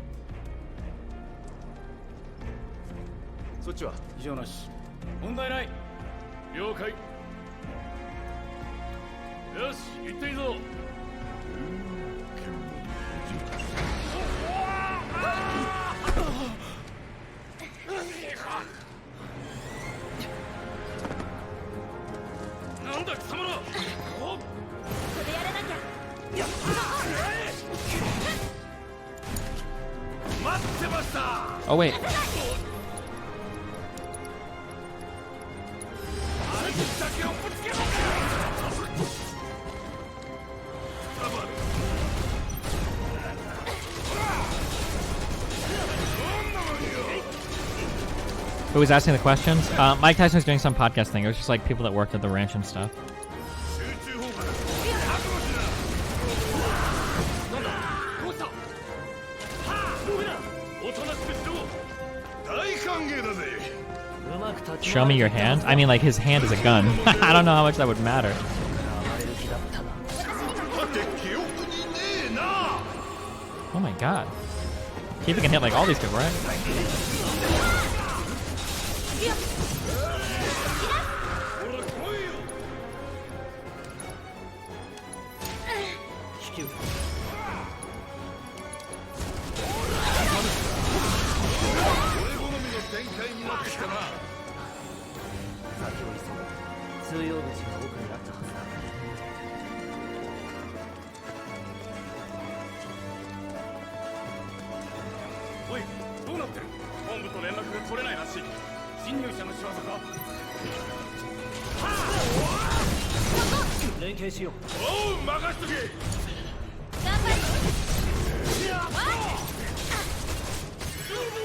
そっちは異常なし。問題ない。了解。よし、行っていいぞ。なんだ貴様ら。お。これやらなきゃ。待ってました。Oh wait. Who was asking the questions? Mike Tyson was doing some podcast thing. It was just like people that worked at the ranch and stuff. Show me your hand? I mean, like, his hand is a gun. I don't know how much that would matter. Oh my God. Kiba can hit like all these people, right?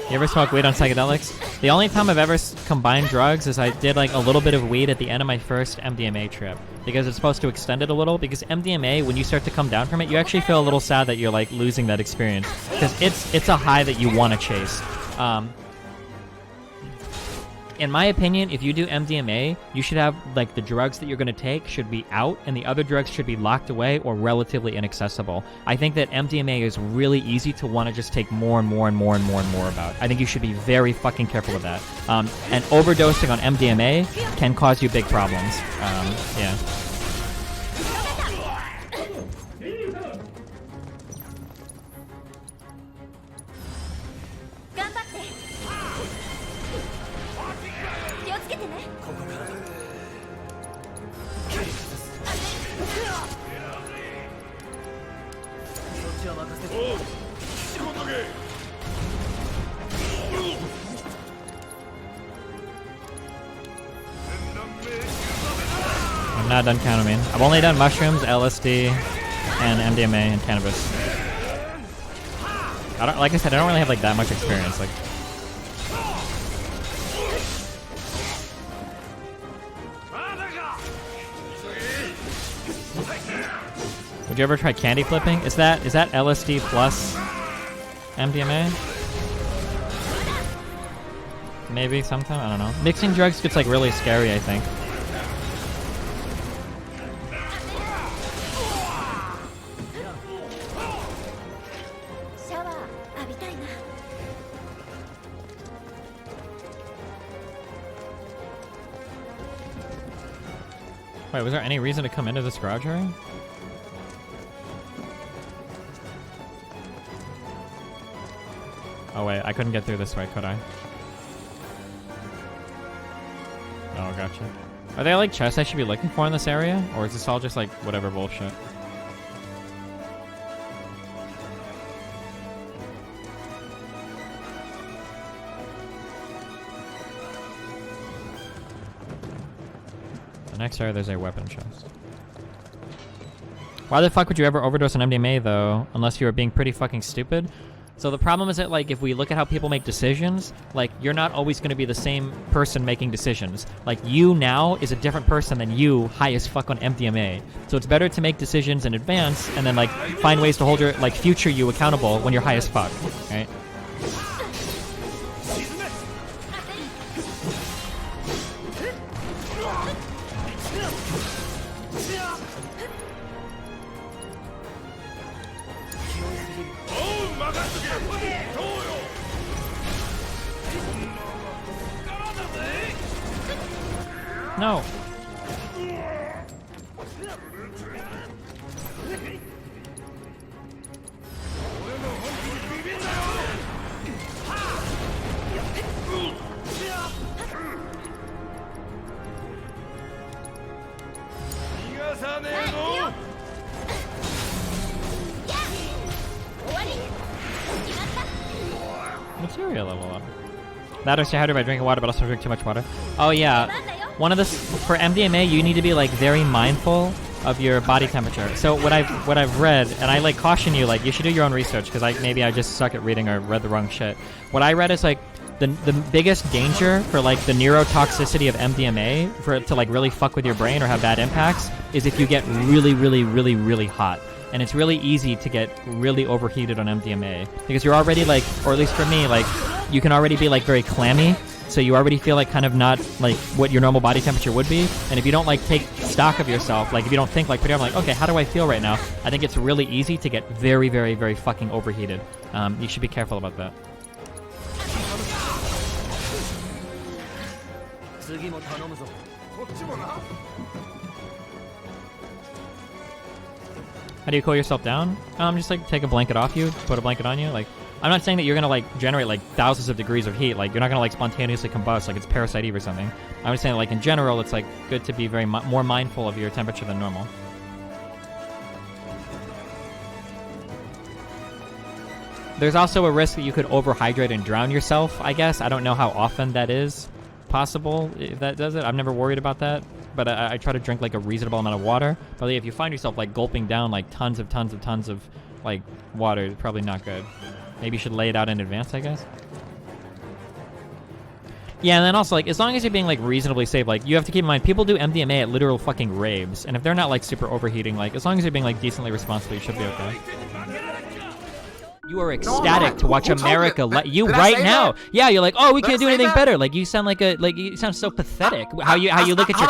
You ever smoke weed on psychedelics? The only time I've ever combined drugs is I did like a little bit of weed at the end of my first MDMA trip, because it's supposed to extend it a little, because MDMA, when you start to come down from it, you actually feel a little sad that you're like losing that experience, because it's a high that you want to chase. In my opinion, if you do MDMA, you should have, like, the drugs that you're going to take should be out, and the other drugs should be locked away or relatively inaccessible. I think that MDMA is really easy to want to just take more and more and more and more and more about. I think you should be very fucking careful with that. And overdosing on MDMA can cause you big problems. Yeah. I'm not done counting. I've only done mushrooms, LSD, and MDMA and cannabis. I don't, like I said, I don't really have like that much experience. Like, would you ever try candy flipping? Is that LSD plus MDMA? Maybe sometime, I don't know. Mixing drugs gets like really scary, I think. Wait, was there any reason to come into this garage area? Oh wait, I couldn't get through this way, could I? Oh, gotcha. Are there like chests I should be looking for in this area? Or is this all just like whatever bullshit? The next area there's a weapon chest. Why the fuck would you ever overdose on MDMA though? Unless you were being pretty fucking stupid? So the problem is that, like, if we look at how people make decisions, like, you're not always going to be the same person making decisions. Like, you now is a different person than you high as fuck on MDMA. So it's better to make decisions in advance and then, like, find ways to hold your, like, future you accountable when you're high as fuck, right? No. Materia level up. That or stay hydrated by drinking water, but also drink too much water. Oh yeah. One of the for MDMA, you need to be like very mindful of your body temperature. So what I've read, and I like caution you, like you should do your own research because maybe I just suck at reading or read the wrong shit. What I read is like the biggest danger for like the neurotoxicity of MDMA for it to like really fuck with your brain or have bad impacts is if you get really hot. And it's really easy to get really overheated on MDMA because you're already like, or at least for me, like you can already be like very clammy. So you already feel like kind of not like what your normal body temperature would be. And if you don't like take stock of yourself, like if you don't think like, pretty hard, like, okay, how do I feel right now? I think it's really easy to get very fucking overheated. You should be careful about that. How do you cool yourself down? Just like take a blanket off you, put a blanket on you. Like, I'm not saying that you're gonna like generate like thousands of degrees of heat. Like, you're not gonna like spontaneously combust like it's Parasite Eve or something. I'm just saying like in general, it's like good to be very more mindful of your temperature than normal. There's also a risk that you could overhydrate and drown yourself, I guess. I don't know how often that is possible, if that does it. I've never worried about that. But I try to drink like a reasonable amount of water. But if you find yourself like gulping down like tons of like water, it's probably not good. Maybe you should lay it out in advance, I guess. Yeah, and then also like as long as you're being like reasonably safe, like you have to keep in mind people do MDMA at literal fucking raves, and if they're not like super overheating, like as long as you're being like decently responsible, you should be okay. You are ecstatic to watch America let you right now. Yeah, you're like, oh, we can't do anything better. Like you sound like you sound so pathetic. How you look at your